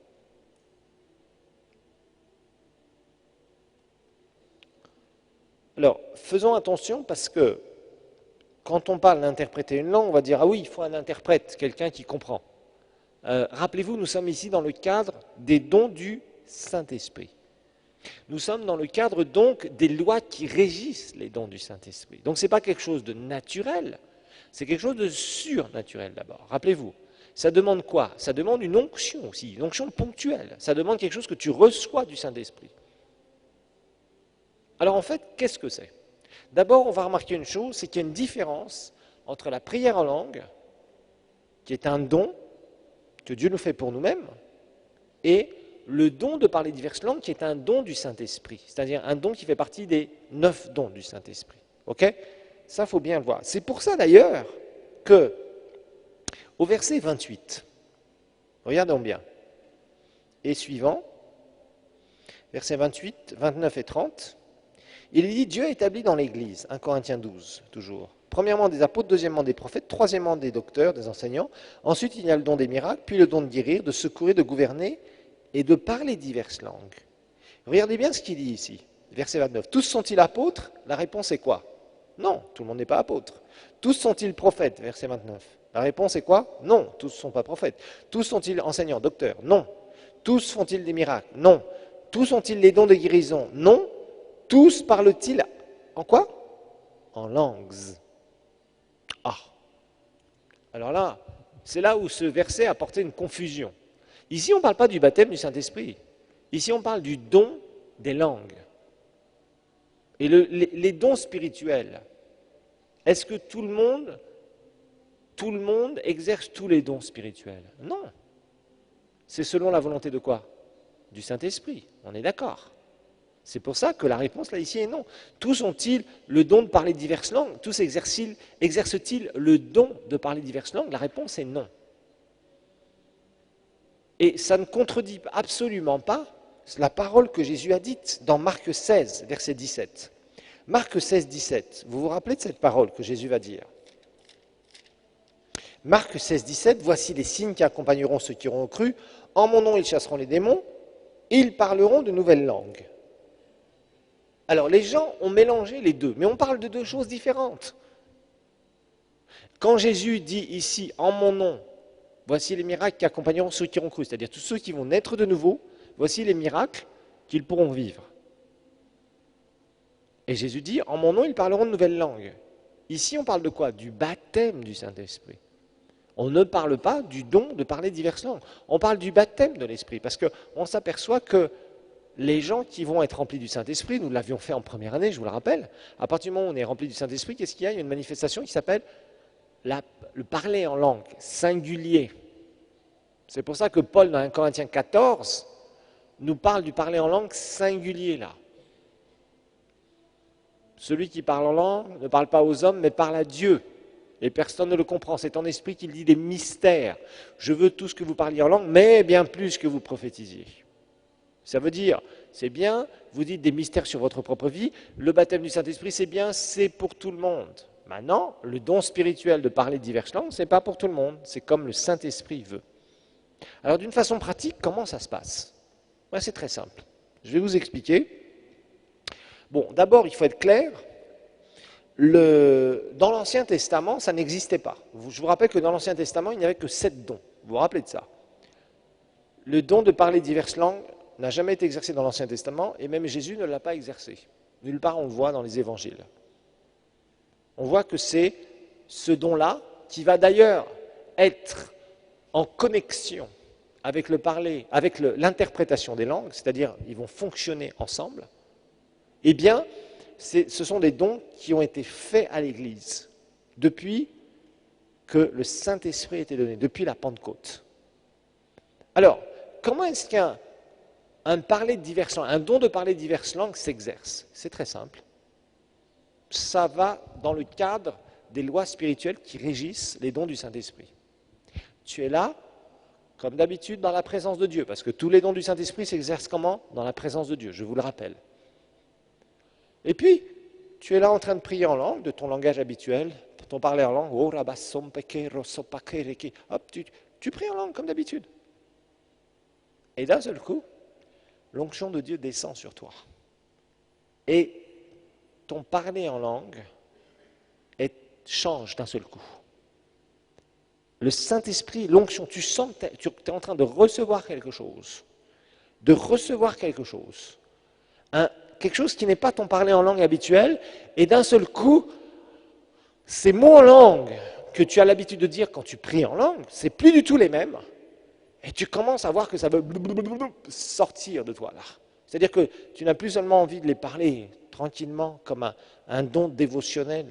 Alors, faisons attention parce que quand on parle d'interpréter une langue, on va dire « Ah oui, il faut un interprète, quelqu'un qui comprend ». Rappelez-vous, nous sommes ici dans le cadre des dons du Saint-Esprit. Nous sommes dans le cadre donc des lois qui régissent les dons du Saint-Esprit. Donc ce n'est pas quelque chose de naturel, c'est quelque chose de surnaturel d'abord. Rappelez-vous, ça demande quoi? Ça demande une onction aussi, une onction ponctuelle. Ça demande quelque chose que tu reçois du Saint-Esprit. Alors en fait, qu'est-ce que c'est? D'abord, on va remarquer une chose, c'est qu'il y a une différence entre la prière en langue, qui est un don que Dieu nous fait pour nous-mêmes, et le don de parler diverses langues, qui est un don du Saint-Esprit, c'est-à-dire un don qui fait partie des 9 dons du Saint-Esprit. Ok ? Ça, il faut bien le voir. C'est pour ça d'ailleurs que, au verset 28, regardons bien, et suivant, versets 28, 29 et 30, il dit « Dieu a établi dans l'Église », 1 Corinthiens 12, toujours, premièrement des apôtres, deuxièmement des prophètes, troisièmement des docteurs, des enseignants, ensuite il y a le don des miracles, puis le don de guérir, de secourir, de gouverner et de parler diverses langues. Regardez bien ce qu'il dit ici, verset 29. « Tous sont-ils apôtres ?» La réponse est quoi? Non, tout le monde n'est pas apôtre. « Tous sont-ils prophètes ?» Verset 29. La réponse est quoi? Non, tous ne sont pas prophètes. « Tous sont-ils enseignants, docteurs ?» Non. « Tous font-ils des miracles ?» Non. « Tous ont-ils les dons de guérison ?» Non. « Tous parlent-ils en quoi? En langues. » Ah. Alors là, c'est là où ce verset a porté une confusion. Ici, on ne parle pas du baptême du Saint-Esprit. Ici, on parle du don des langues. Et les dons spirituels. Est-ce que tout le monde exerce tous les dons spirituels? Non. C'est selon la volonté de quoi? Du Saint-Esprit. On est d'accord. C'est pour ça que la réponse là ici est non. Tous ont-ils le don de parler diverses langues? Tous exercent-ils le don de parler diverses langues? La réponse est non. Et ça ne contredit absolument pas la parole que Jésus a dite dans Marc 16, verset 17. Marc 16, 17. Vous vous rappelez de cette parole que Jésus va dire? Marc 16, 17. Voici les signes qui accompagneront ceux qui auront cru. En mon nom, ils chasseront les démons. Ils parleront de nouvelles langues. Alors, les gens ont mélangé les deux, mais on parle de deux choses différentes. Quand Jésus dit ici, en mon nom, voici les miracles qui accompagneront ceux qui auront cru, c'est-à-dire tous ceux qui vont naître de nouveau, voici les miracles qu'ils pourront vivre. Et Jésus dit, en mon nom, ils parleront de nouvelles langues. Ici, on parle de quoi? Du baptême du Saint-Esprit. On ne parle pas du don de parler diverses langues. On parle du baptême de l'Esprit, parce qu'on s'aperçoit que les gens qui vont être remplis du Saint-Esprit, nous l'avions fait en première année, je vous le rappelle, à partir du moment où on est rempli du Saint-Esprit, qu'est-ce qu'il y a? Il y a une manifestation qui s'appelle le parler en langue, singulier. C'est pour ça que Paul, dans 1 Corinthiens 14, nous parle du parler en langue singulier, là. Celui qui parle en langue ne parle pas aux hommes, mais parle à Dieu. Et personne ne le comprend. C'est en esprit qu'il dit des mystères. Je veux tout ce que vous parliez en langue, mais bien plus que vous prophétisiez. Ça veut dire, c'est bien, vous dites des mystères sur votre propre vie, le baptême du Saint-Esprit, c'est bien, c'est pour tout le monde. Maintenant, le don spirituel de parler diverses langues, ce n'est pas pour tout le monde, c'est comme le Saint-Esprit veut. Alors d'une façon pratique, comment ça se passe? C'est très simple. Je vais vous expliquer. Bon, d'abord, il faut être clair, dans l'Ancien Testament, ça n'existait pas. Je vous rappelle que dans l'Ancien Testament, il n'y avait que 7 dons. Vous vous rappelez de ça? Le don de parler diverses langues n'a jamais été exercé dans l'Ancien Testament, et même Jésus ne l'a pas exercé. Nulle part on le voit dans les évangiles. On voit que c'est ce don-là, qui va d'ailleurs être en connexion avec le parler, avec l'interprétation des langues, c'est-à-dire ils vont fonctionner ensemble, eh bien, ce sont des dons qui ont été faits à l'Église depuis que le Saint-Esprit a été donné, depuis la Pentecôte. Alors, comment est-ce qu'un parler de diverses langues, un don de parler de diverses langues s'exerce? C'est très simple. Ça va dans le cadre des lois spirituelles qui régissent les dons du Saint-Esprit. Tu es là, comme d'habitude, dans la présence de Dieu, parce que tous les dons du Saint-Esprit s'exercent comment? Dans la présence de Dieu, je vous le rappelle. Et puis, tu es là en train de prier en langue, de ton langage habituel, ton parler en langue, hop, tu pries en langue comme d'habitude. Et d'un seul coup, l'onction de Dieu descend sur toi. Et ton parler en langue change d'un seul coup. Le Saint-Esprit, l'onction, tu sens que tu es en train de recevoir quelque chose. De recevoir quelque chose. Quelque chose qui n'est pas ton parler en langue habituel, et d'un seul coup, ces mots en langue que tu as l'habitude de dire quand tu pries en langue, c'est plus du tout les mêmes. Et tu commences à voir que ça veut sortir de toi là. C'est-à-dire que tu n'as plus seulement envie de les parler tranquillement comme un don dévotionnel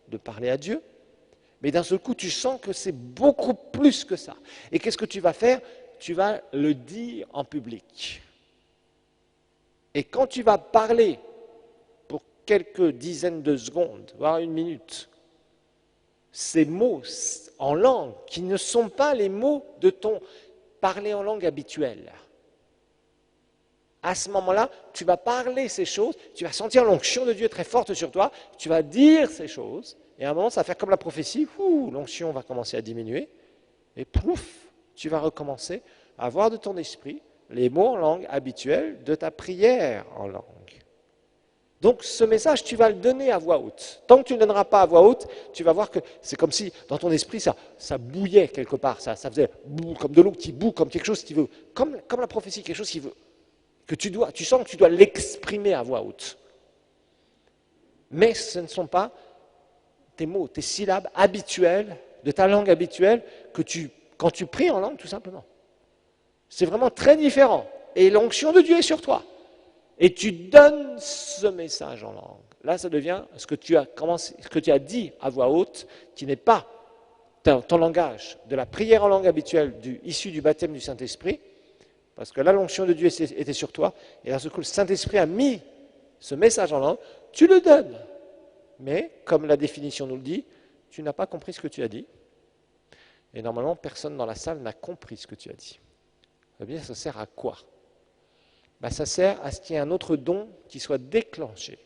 de parler à Dieu, Mais d'un seul coup, tu sens que c'est beaucoup plus que ça. Et qu'est-ce que tu vas faire? Tu vas le dire en public. Et quand tu vas parler pour quelques dizaines de secondes, voire une minute, ces mots en langue qui ne sont pas les mots de ton parler en langue habituel. À ce moment-là, tu vas parler ces choses, tu vas sentir l'onction de Dieu très forte sur toi, tu vas dire ces choses, et à un moment, ça va faire comme la prophétie, l'onction va commencer à diminuer, et pouf, tu vas recommencer à avoir de ton esprit les mots en langue habituelle de ta prière en langue. Donc ce message, tu vas le donner à voix haute. Tant que tu ne le donneras pas à voix haute, tu vas voir que c'est comme si dans ton esprit, ça bouillait quelque part, ça faisait comme de l'eau qui bout, comme quelque chose qui veut, comme la prophétie, quelque chose qui veut, que tu sens que tu dois l'exprimer à voix haute. Mais ce ne sont pas tes mots, tes syllabes habituelles, de ta langue habituelle, quand tu pries en langue, tout simplement. C'est vraiment très différent. Et l'onction de Dieu est sur toi. Et tu donnes ce message en langue. Là, ça devient ce que tu as dit à voix haute, qui n'est pas ton langage de la prière en langue habituelle issue du baptême du Saint-Esprit, parce que là, l'onction de Dieu était sur toi, et là, le Saint-Esprit a mis ce message en langue, tu le donnes. Mais, comme la définition nous le dit, tu n'as pas compris ce que tu as dit, et normalement, personne dans la salle n'a compris ce que tu as dit. Eh bien, ça sert à quoi? Ça sert à ce qu'il y ait un autre don qui soit déclenché,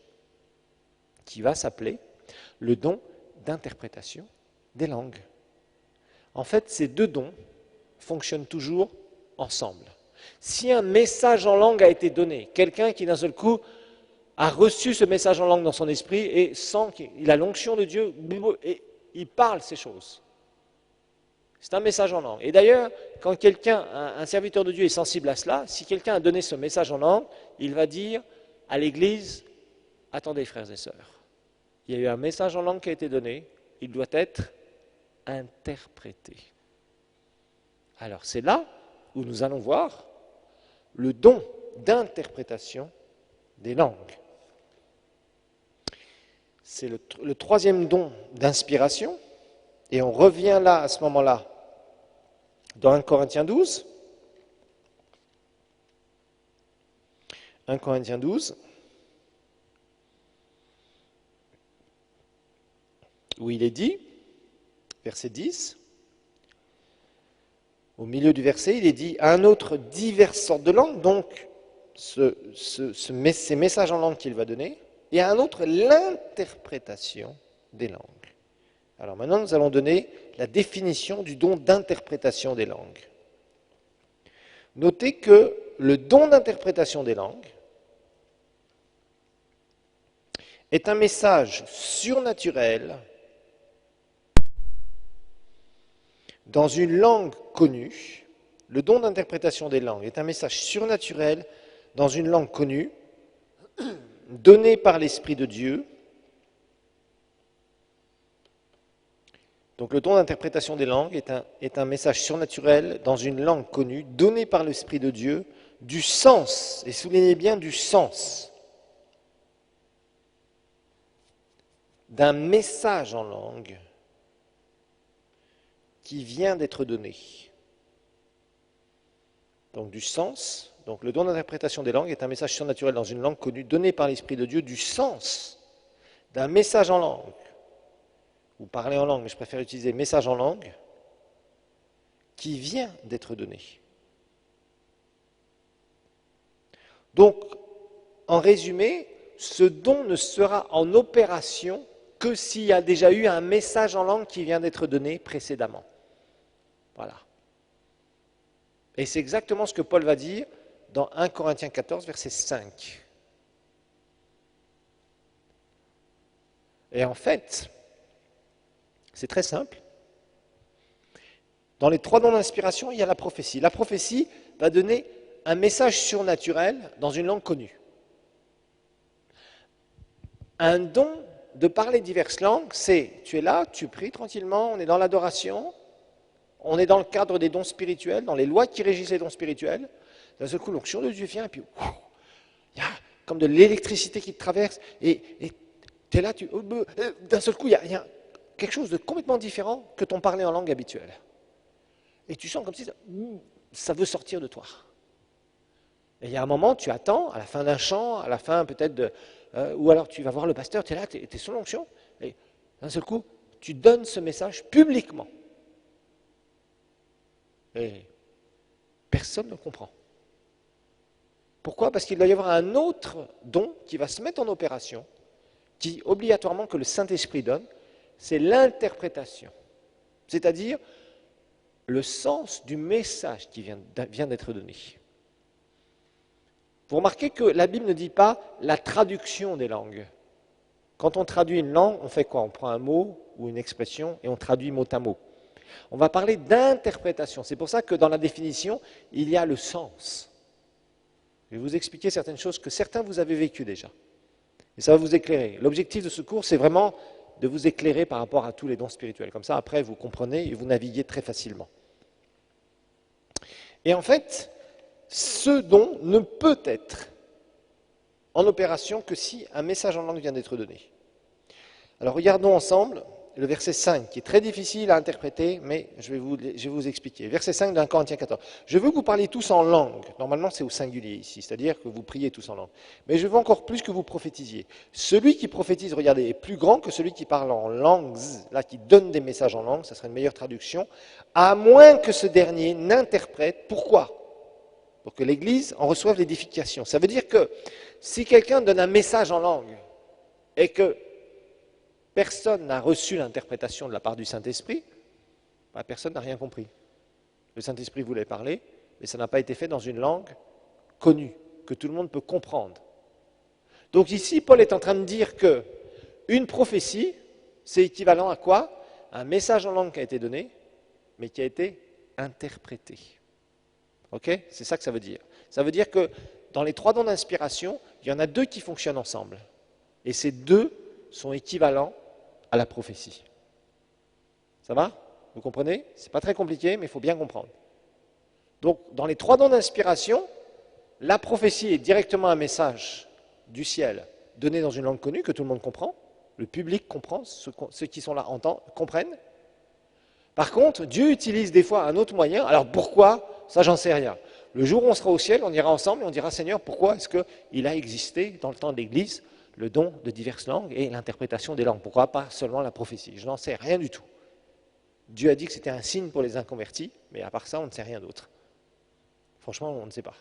qui va s'appeler le don d'interprétation des langues. En fait, ces deux dons fonctionnent toujours ensemble. Si un message en langue a été donné, quelqu'un qui d'un seul coup a reçu ce message en langue dans son esprit et sent qu'il a l'onction de Dieu et il parle ces choses. C'est un message en langue. Et d'ailleurs, quand un serviteur de Dieu est sensible à cela, si quelqu'un a donné ce message en langue, il va dire à l'Église, attendez frères et sœurs, il y a eu un message en langue qui a été donné, il doit être interprété. Alors c'est là où nous allons voir le don d'interprétation des langues. C'est le troisième don d'inspiration. Et on revient là, à ce moment-là, dans 1 Corinthiens 12. 1 Corinthiens 12, où il est dit, verset 10, au milieu du verset, il est dit « à un autre diverses sortes de langues », donc ces messages en langue qu'il va donner, et à un autre l'interprétation des langues. Alors maintenant, nous allons donner la définition du don d'interprétation des langues. Notez que le don d'interprétation des langues est un message surnaturel dans une langue connue. Le don d'interprétation des langues est un message surnaturel dans une langue connue, donné par l'Esprit de Dieu. Donc le don d'interprétation des langues est un message surnaturel dans une langue connue, donné par l'Esprit de Dieu, du sens, et soulignez bien du sens, d'un message en langue qui vient d'être donné. Donc du sens, donc le don d'interprétation des langues est un message surnaturel dans une langue connue, donné par l'Esprit de Dieu, du sens d'un message en langue, ou parler en langue, mais je préfère utiliser message en langue, qui vient d'être donné. Donc, en résumé, ce don ne sera en opération que s'il y a déjà eu un message en langue qui vient d'être donné précédemment. Voilà. Et c'est exactement ce que Paul va dire dans 1 Corinthiens 14, verset 5. Et en fait, c'est très simple. Dans les trois dons d'inspiration, il y a la prophétie. La prophétie va donner un message surnaturel dans une langue connue. Un don de parler diverses langues, c'est tu es là, tu pries tranquillement, on est dans l'adoration, on est dans le cadre des dons spirituels, dans les lois qui régissent les dons spirituels. D'un seul coup, l'onction de Dieu vient et puis il y a comme de l'électricité qui te traverse et tu es là, d'un seul coup, il y a quelque chose de complètement différent que ton parler en langue habituelle. Et tu sens comme si ça veut sortir de toi. Et il y a un moment, tu attends, à la fin d'un chant, à la fin peut-être de... ou alors tu vas voir le pasteur, tu es là, tu es sous l'onction, et d'un seul coup, tu donnes ce message publiquement. Et personne ne comprend. Pourquoi? Parce qu'il doit y avoir un autre don qui va se mettre en opération, qui obligatoirement que le Saint-Esprit donne, c'est l'interprétation. C'est-à-dire le sens du message qui vient d'être donné. Vous remarquez que la Bible ne dit pas la traduction des langues. Quand on traduit une langue, on fait quoi? On prend un mot ou une expression et on traduit mot à mot. On va parler d'interprétation. C'est pour ça que dans la définition, il y a le sens. Je vais vous expliquer certaines choses que certains vous avez vécues déjà. Et ça va vous éclairer. L'objectif de ce cours, c'est vraiment de vous éclairer par rapport à tous les dons spirituels. Comme ça, après, vous comprenez et vous naviguez très facilement. Et en fait, ce don ne peut être en opération que si un message en langue vient d'être donné. Alors regardons ensemble le verset 5, qui est très difficile à interpréter, mais je vais vous expliquer. Verset 5 d'un Corinthiens 14. Je veux que vous parliez tous en langue. Normalement, c'est au singulier ici, c'est-à-dire que vous priez tous en langue. Mais je veux encore plus que vous prophétisiez. Celui qui prophétise, regardez, est plus grand que celui qui parle en langues, là, qui donne des messages en langue, ça serait une meilleure traduction, à moins que ce dernier n'interprète. Pourquoi? Pour que l'Église en reçoive l'édification. Ça veut dire que si quelqu'un donne un message en langue et que personne n'a reçu l'interprétation de la part du Saint-Esprit, personne n'a rien compris. Le Saint-Esprit voulait parler, mais ça n'a pas été fait dans une langue connue, que tout le monde peut comprendre. Donc ici, Paul est en train de dire que une prophétie, c'est équivalent à quoi? Un message en langue qui a été donné, mais qui a été interprété. Ok? C'est ça que ça veut dire. Ça veut dire que dans les 3 dons d'inspiration, il y en a 2 qui fonctionnent ensemble. Et ces 2 sont équivalents à la prophétie. Ça va? Vous comprenez? Ce n'est pas très compliqué, mais il faut bien comprendre. Donc, dans les 3 dons d'inspiration, la prophétie est directement un message du ciel donné dans une langue connue que tout le monde comprend. Le public comprend, ceux qui sont là entendent, comprennent. Par contre, Dieu utilise des fois un autre moyen. Alors pourquoi? Ça, j'en sais rien. Le jour où on sera au ciel, on ira ensemble et on dira, Seigneur, pourquoi est-ce qu'il a existé dans le temps de l'Église le don de diverses langues et l'interprétation des langues? Pourquoi pas seulement la prophétie? Je n'en sais rien du tout. Dieu a dit que c'était un signe pour les inconvertis, mais à part ça, on ne sait rien d'autre. Franchement, on ne sait pas.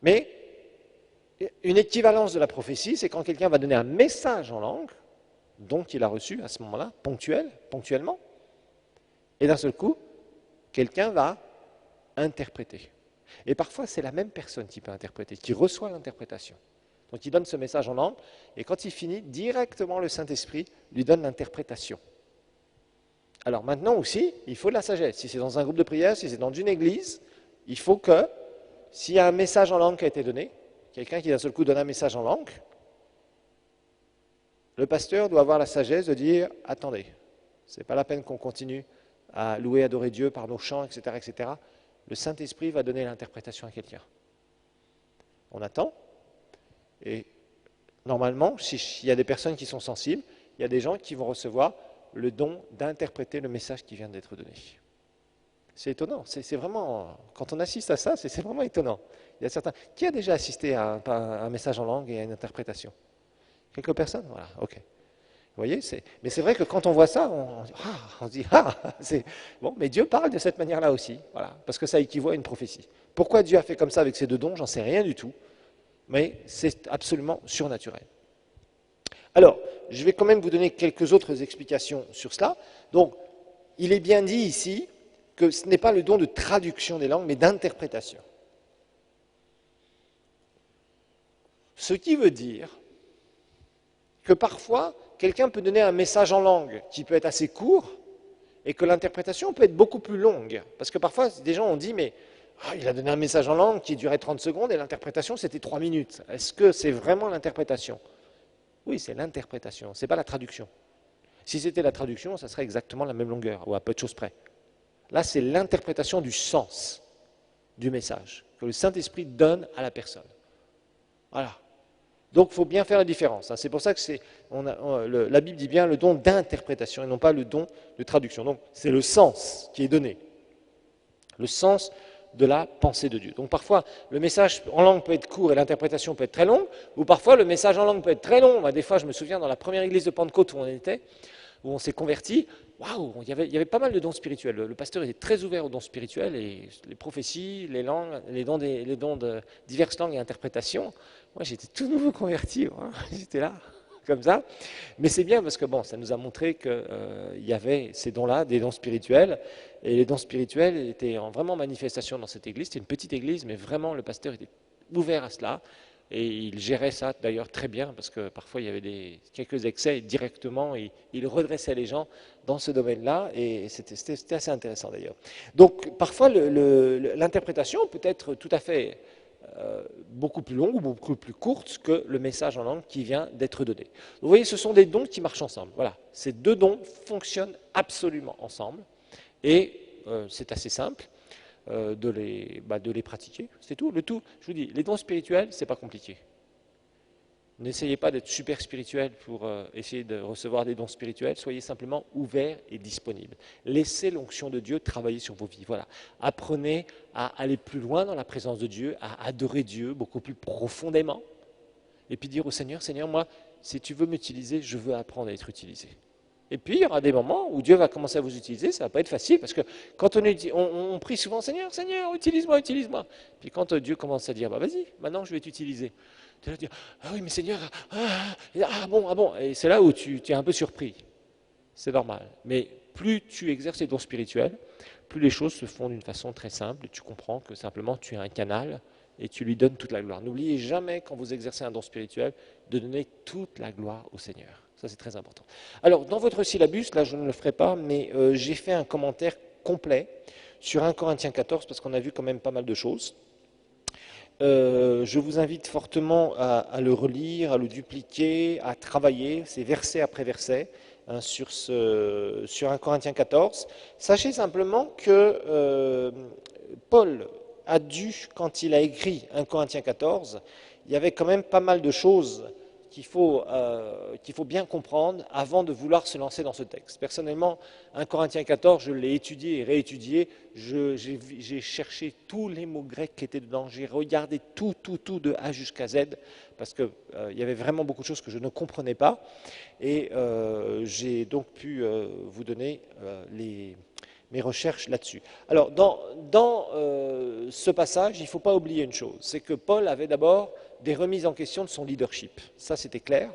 Mais une équivalence de la prophétie, c'est quand quelqu'un va donner un message en langue, dont il a reçu à ce moment-là, ponctuellement, et d'un seul coup, quelqu'un va interpréter. Et parfois, c'est la même personne qui peut interpréter, qui reçoit l'interprétation. Donc il donne ce message en langue, et quand il finit, directement le Saint-Esprit lui donne l'interprétation. Alors maintenant aussi, il faut de la sagesse. Si c'est dans un groupe de prière, si c'est dans une église, il faut que, s'il y a un message en langue qui a été donné, quelqu'un qui d'un seul coup donne un message en langue, le pasteur doit avoir la sagesse de dire, attendez, ce n'est pas la peine qu'on continue à louer, adorer Dieu par nos chants, etc., etc. Le Saint-Esprit va donner l'interprétation à quelqu'un. On attend. Et normalement, s'il y a des personnes qui sont sensibles, il y a des gens qui vont recevoir le don d'interpréter le message qui vient d'être donné. C'est étonnant, c'est vraiment, quand on assiste à ça, c'est vraiment étonnant. Il y a certains, qui a déjà assisté à un message en langue et à une interprétation? Quelques personnes? Voilà, ok. Vous voyez, mais c'est vrai que quand on voit ça, on se dit, c'est bon, mais Dieu parle de cette manière-là aussi, voilà, parce que ça équivaut à une prophétie. Pourquoi Dieu a fait comme ça avec ces 2 dons, j'en sais rien du tout, mais c'est absolument surnaturel. Alors, je vais quand même vous donner quelques autres explications sur cela. Donc, il est bien dit ici que ce n'est pas le don de traduction des langues, mais d'interprétation. Ce qui veut dire que parfois, quelqu'un peut donner un message en langue qui peut être assez court et que l'interprétation peut être beaucoup plus longue. Parce que parfois, des gens ont dit, mais il a donné un message en langue qui durait 30 secondes et l'interprétation, c'était 3 minutes. Est-ce que c'est vraiment l'interprétation? Oui, c'est l'interprétation, ce n'est pas la traduction. Si c'était la traduction, ça serait exactement la même longueur, ou à peu de choses près. Là, c'est l'interprétation du sens du message que le Saint-Esprit donne à la personne. Voilà. Donc il faut bien faire la différence. Hein. C'est pour ça que la Bible dit bien le don d'interprétation et non pas le don de traduction. Donc c'est le sens qui est donné. Le sens de la pensée de Dieu. Donc parfois, le message en langue peut être court et l'interprétation peut être très longue, ou parfois le message en langue peut être très long. Moi, des fois, je me souviens, dans la première église de Pentecôte où on était, où on s'est converti, waouh, il y avait pas mal de dons spirituels. Le pasteur était très ouvert aux dons spirituels, et les prophéties, les langues, les dons de diverses langues et interprétations. Moi, j'étais tout nouveau converti, j'étais là, comme ça. Mais c'est bien parce que bon, ça nous a montré qu'il y avait ces dons-là, des dons spirituels. Et les dons spirituels étaient en vraiment manifestation dans cette église. C'était une petite église, mais vraiment le pasteur était ouvert à cela. Et il gérait ça d'ailleurs très bien, parce que parfois il y avait quelques excès, et directement il redressait les gens dans ce domaine-là, et c'était assez intéressant d'ailleurs. Donc parfois l'interprétation peut être tout à fait beaucoup plus longue ou beaucoup plus courte que le message en langue qui vient d'être donné. Vous voyez, ce sont des dons qui marchent ensemble. Voilà, ces deux dons fonctionnent absolument ensemble, et c'est assez simple. De les pratiquer, c'est tout. Le tout, je vous dis, les dons spirituels, c'est pas compliqué. N'essayez pas d'être super spirituel pour essayer de recevoir des dons spirituels, soyez simplement ouverts et disponibles. Laissez l'onction de Dieu travailler sur vos vies. Voilà. Apprenez à aller plus loin dans la présence de Dieu, à adorer Dieu beaucoup plus profondément, et puis dire au Seigneur, Seigneur, moi, si tu veux m'utiliser, je veux apprendre à être utilisé. Et puis, il y aura des moments où Dieu va commencer à vous utiliser, ça ne va pas être facile, parce que quand on prie souvent, Seigneur, Seigneur, utilise-moi, utilise-moi. Puis quand Dieu commence à dire, bah vas-y, maintenant je vais t'utiliser. Tu vas dire, ah oui, mais Seigneur, bon. Et c'est là où tu es un peu surpris. C'est normal. Mais plus tu exerces les dons spirituels, plus les choses se font d'une façon très simple, et tu comprends que simplement tu es un canal, et tu lui donnes toute la gloire. N'oubliez jamais, quand vous exercez un don spirituel, de donner toute la gloire au Seigneur. Ça, c'est très important. Alors, dans votre syllabus, là, je ne le ferai pas, mais j'ai fait un commentaire complet sur 1 Corinthiens 14, parce qu'on a vu quand même pas mal de choses. Je vous invite fortement à le relire, à le dupliquer, à travailler, c'est verset après verset, hein, sur 1 Corinthiens 14. Sachez simplement que Paul a dû, quand il a écrit 1 Corinthiens 14, il y avait quand même pas mal de choses qu'il faut bien comprendre avant de vouloir se lancer dans ce texte. Personnellement, 1 Corinthiens 14, je l'ai étudié et réétudié, j'ai cherché tous les mots grecs qui étaient dedans, j'ai regardé tout de A jusqu'à Z, parce qu'il y avait vraiment beaucoup de choses que je ne comprenais pas, et j'ai donc pu vous donner mes recherches là-dessus. Alors, dans ce passage, il ne faut pas oublier une chose, c'est que Paul avait d'abord des remises en question de son leadership. Ça, c'était clair.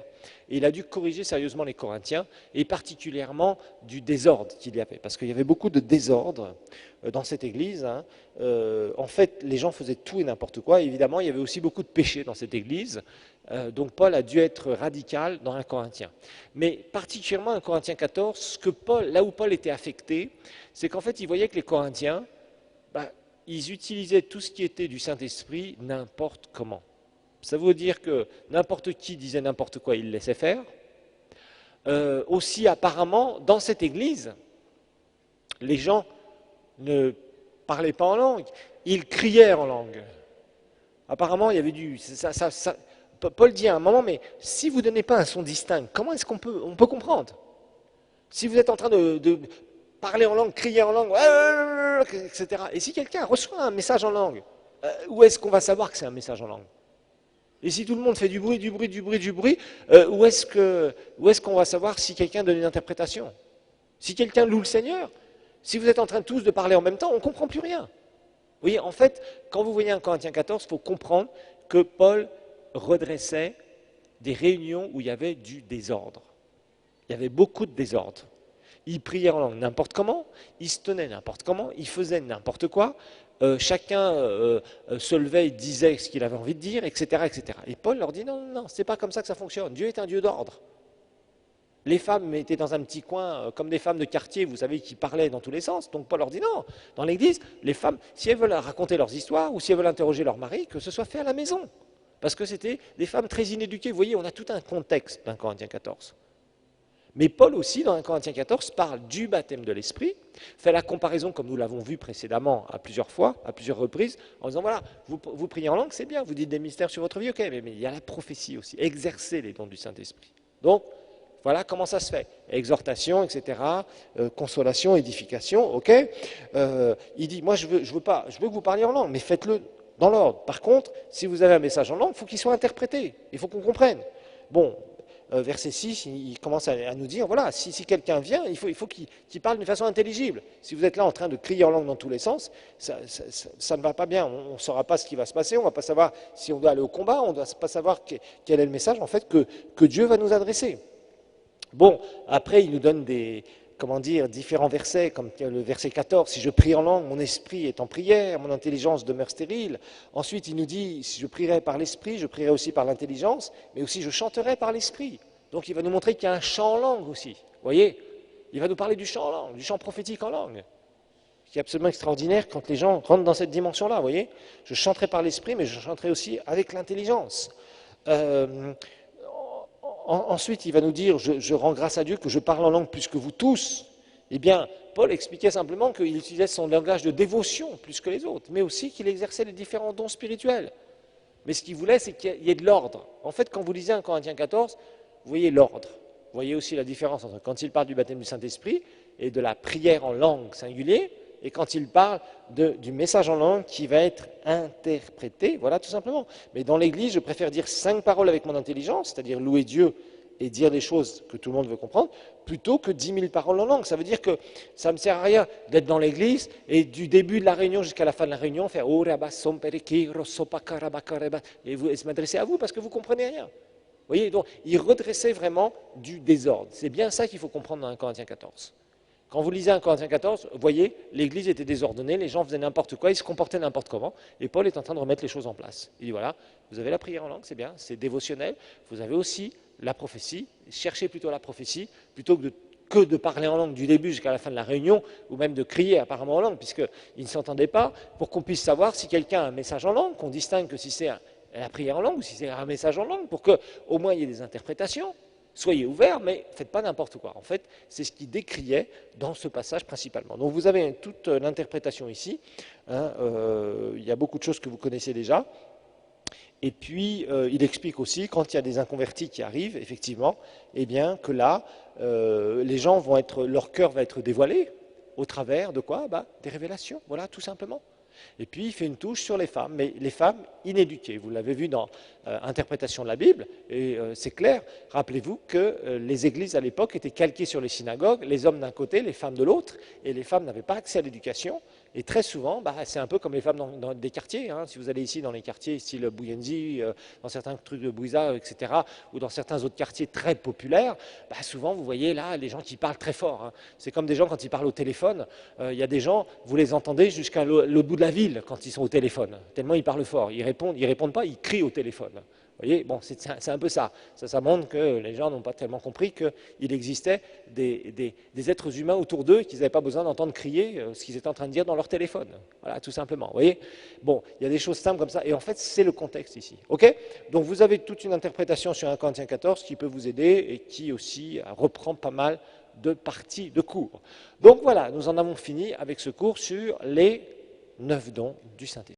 Et il a dû corriger sérieusement les Corinthiens, et particulièrement du désordre qu'il y avait. Parce qu'il y avait beaucoup de désordre dans cette église. Hein. En fait, les gens faisaient tout et n'importe quoi. Et évidemment, il y avait aussi beaucoup de péchés dans cette église. Donc Paul a dû être radical dans 1 Corinthien. Mais particulièrement 1 Corinthiens 14, là où Paul était affecté, c'est qu'en fait, il voyait que les Corinthiens, ils utilisaient tout ce qui était du Saint-Esprit n'importe comment. Ça veut dire que n'importe qui disait n'importe quoi, il laissait faire. Aussi, apparemment, dans cette église, les gens ne parlaient pas en langue, ils criaient en langue. Apparemment, il y avait Paul dit à un moment, mais si vous ne donnez pas un son distinct, comment est-ce qu'on peut comprendre? Si vous êtes en train de parler en langue, crier en langue, etc. Et si quelqu'un reçoit un message en langue, où est-ce qu'on va savoir que c'est un message en langue? Et si tout le monde fait du bruit, où est-ce qu'on va savoir si quelqu'un donne une interprétation? Si quelqu'un loue le Seigneur, si vous êtes en train tous de parler en même temps, on ne comprend plus rien. Vous voyez, en fait, quand vous voyez 1 Corinthiens 14, il faut comprendre que Paul redressait des réunions où il y avait du désordre. Il y avait beaucoup de désordre. Il priait en langue n'importe comment, il se tenait n'importe comment, il faisait n'importe quoi. Chacun se levait et disait ce qu'il avait envie de dire, etc., etc. Et Paul leur dit non, c'est pas comme ça que ça fonctionne. Dieu est un Dieu d'ordre. Les femmes étaient dans un petit coin, comme des femmes de quartier, vous savez, qui parlaient dans tous les sens. Donc Paul leur dit non, dans l'église, les femmes, si elles veulent raconter leurs histoires ou si elles veulent interroger leur mari, que ce soit fait à la maison. Parce que c'était des femmes très inéduquées. Vous voyez, on a tout un contexte d'un Corinthiens 14. Mais Paul aussi, dans 1 Corinthiens 14, parle du baptême de l'Esprit, fait la comparaison, comme nous l'avons vu précédemment à plusieurs fois, à plusieurs reprises, en disant, voilà, vous priez en langue, c'est bien, vous dites des mystères sur votre vie, ok, mais il y a la prophétie aussi, exercer les dons du Saint-Esprit. Donc, voilà comment ça se fait. Exhortation, etc., consolation, édification, ok. Il dit, moi je veux que vous parliez en langue, mais faites-le dans l'ordre. Par contre, si vous avez un message en langue, il faut qu'il soit interprété, il faut qu'on comprenne. Bon, verset 6, il commence à nous dire, voilà, si quelqu'un vient, il faut qu'il parle d'une façon intelligible. Si vous êtes là en train de crier en langue dans tous les sens, ça ne va pas bien. On ne saura pas ce qui va se passer, on ne va pas savoir si on doit aller au combat, on ne doit pas savoir quel est le message en fait que Dieu va nous adresser. Bon, après, il nous donne différents versets, comme le verset 14, si je prie en langue, mon esprit est en prière, mon intelligence demeure stérile. Ensuite, il nous dit, si je prierai par l'esprit, je prierai aussi par l'intelligence, mais aussi je chanterai par l'esprit. Donc, il va nous montrer qu'il y a un chant en langue aussi. Vous voyez, il va nous parler du chant en langue, du chant prophétique en langue, qui est absolument extraordinaire quand les gens rentrent dans cette dimension-là. Vous voyez, je chanterai par l'esprit, mais je chanterai aussi avec l'intelligence. Ensuite, il va nous dire, je rends grâce à Dieu que je parle en langue plus que vous tous. Eh bien, Paul expliquait simplement qu'il utilisait son langage de dévotion plus que les autres, mais aussi qu'il exerçait les différents dons spirituels. Mais ce qu'il voulait, c'est qu'il y ait de l'ordre. En fait, quand vous lisez 1 Corinthiens 14, vous voyez l'ordre. Vous voyez aussi la différence entre quand il parle du baptême du Saint-Esprit et de la prière en langue singulier, et quand il parle du message en langue qui va être interprété, voilà tout simplement. Mais dans l'Église, je préfère dire 5 paroles avec mon intelligence, c'est-à-dire louer Dieu et dire des choses que tout le monde veut comprendre, plutôt que 10 000 paroles en langue. Ça veut dire que ça ne me sert à rien d'être dans l'Église et du début de la réunion jusqu'à la fin de la réunion, faire et se m'adresser à vous parce que vous ne comprenez rien. Vous voyez, donc il redressait vraiment du désordre. C'est bien ça qu'il faut comprendre dans 1 Corinthiens 14. Quand vous lisez 1 Corinthiens 14, vous voyez, l'Église était désordonnée, les gens faisaient n'importe quoi, ils se comportaient n'importe comment, et Paul est en train de remettre les choses en place. Il dit voilà, vous avez la prière en langue, c'est bien, c'est dévotionnel, vous avez aussi la prophétie, cherchez plutôt la prophétie, plutôt que de parler en langue du début jusqu'à la fin de la réunion, ou même de crier apparemment en langue, puisqu'ils ne s'entendaient pas, pour qu'on puisse savoir si quelqu'un a un message en langue, qu'on distingue que si c'est la prière en langue ou si c'est un message en langue, pour qu'au moins il y ait des interprétations. Soyez ouverts, mais ne faites pas n'importe quoi. En fait, c'est ce qu'il décriait dans ce passage principalement. Donc vous avez toute l'interprétation ici. Il y a beaucoup de choses que vous connaissez déjà. Et puis, il explique aussi, quand il y a des inconvertis qui arrivent, effectivement, eh bien, que là, les gens leur cœur va être dévoilé au travers de quoi ? Des révélations, voilà, tout simplement. Et puis, il fait une touche sur les femmes, mais les femmes inéduquées. Vous l'avez vu dans Interprétation de la Bible, et c'est clair. Rappelez-vous que les églises à l'époque étaient calquées sur les synagogues, les hommes d'un côté, les femmes de l'autre, et les femmes n'avaient pas accès à l'éducation. Et très souvent, c'est un peu comme les femmes dans des quartiers. Si vous allez ici dans les quartiers style Bouyenzi, dans certains trucs de Bouiza, etc., ou dans certains autres quartiers très populaires, souvent vous voyez là les gens qui parlent très fort. C'est comme des gens quand ils parlent au téléphone. Il y a des gens, vous les entendez jusqu'à l'autre bout de la ville quand ils sont au téléphone. Tellement ils parlent fort. Ils répondent pas, ils crient au téléphone. Vous voyez, bon, c'est un peu ça. Ça montre que les gens n'ont pas tellement compris qu'il existait des êtres humains autour d'eux et qu'ils n'avaient pas besoin d'entendre crier ce qu'ils étaient en train de dire dans leur téléphone. Voilà, tout simplement. Vous voyez, bon, il y a des choses simples comme ça. Et en fait, c'est le contexte ici. OK ? Donc, vous avez toute une interprétation sur 1 Corinthiens 14 qui peut vous aider et qui aussi reprend pas mal de parties de cours. Donc, voilà, nous en avons fini avec ce cours sur les 9 dons du Saint-Esprit.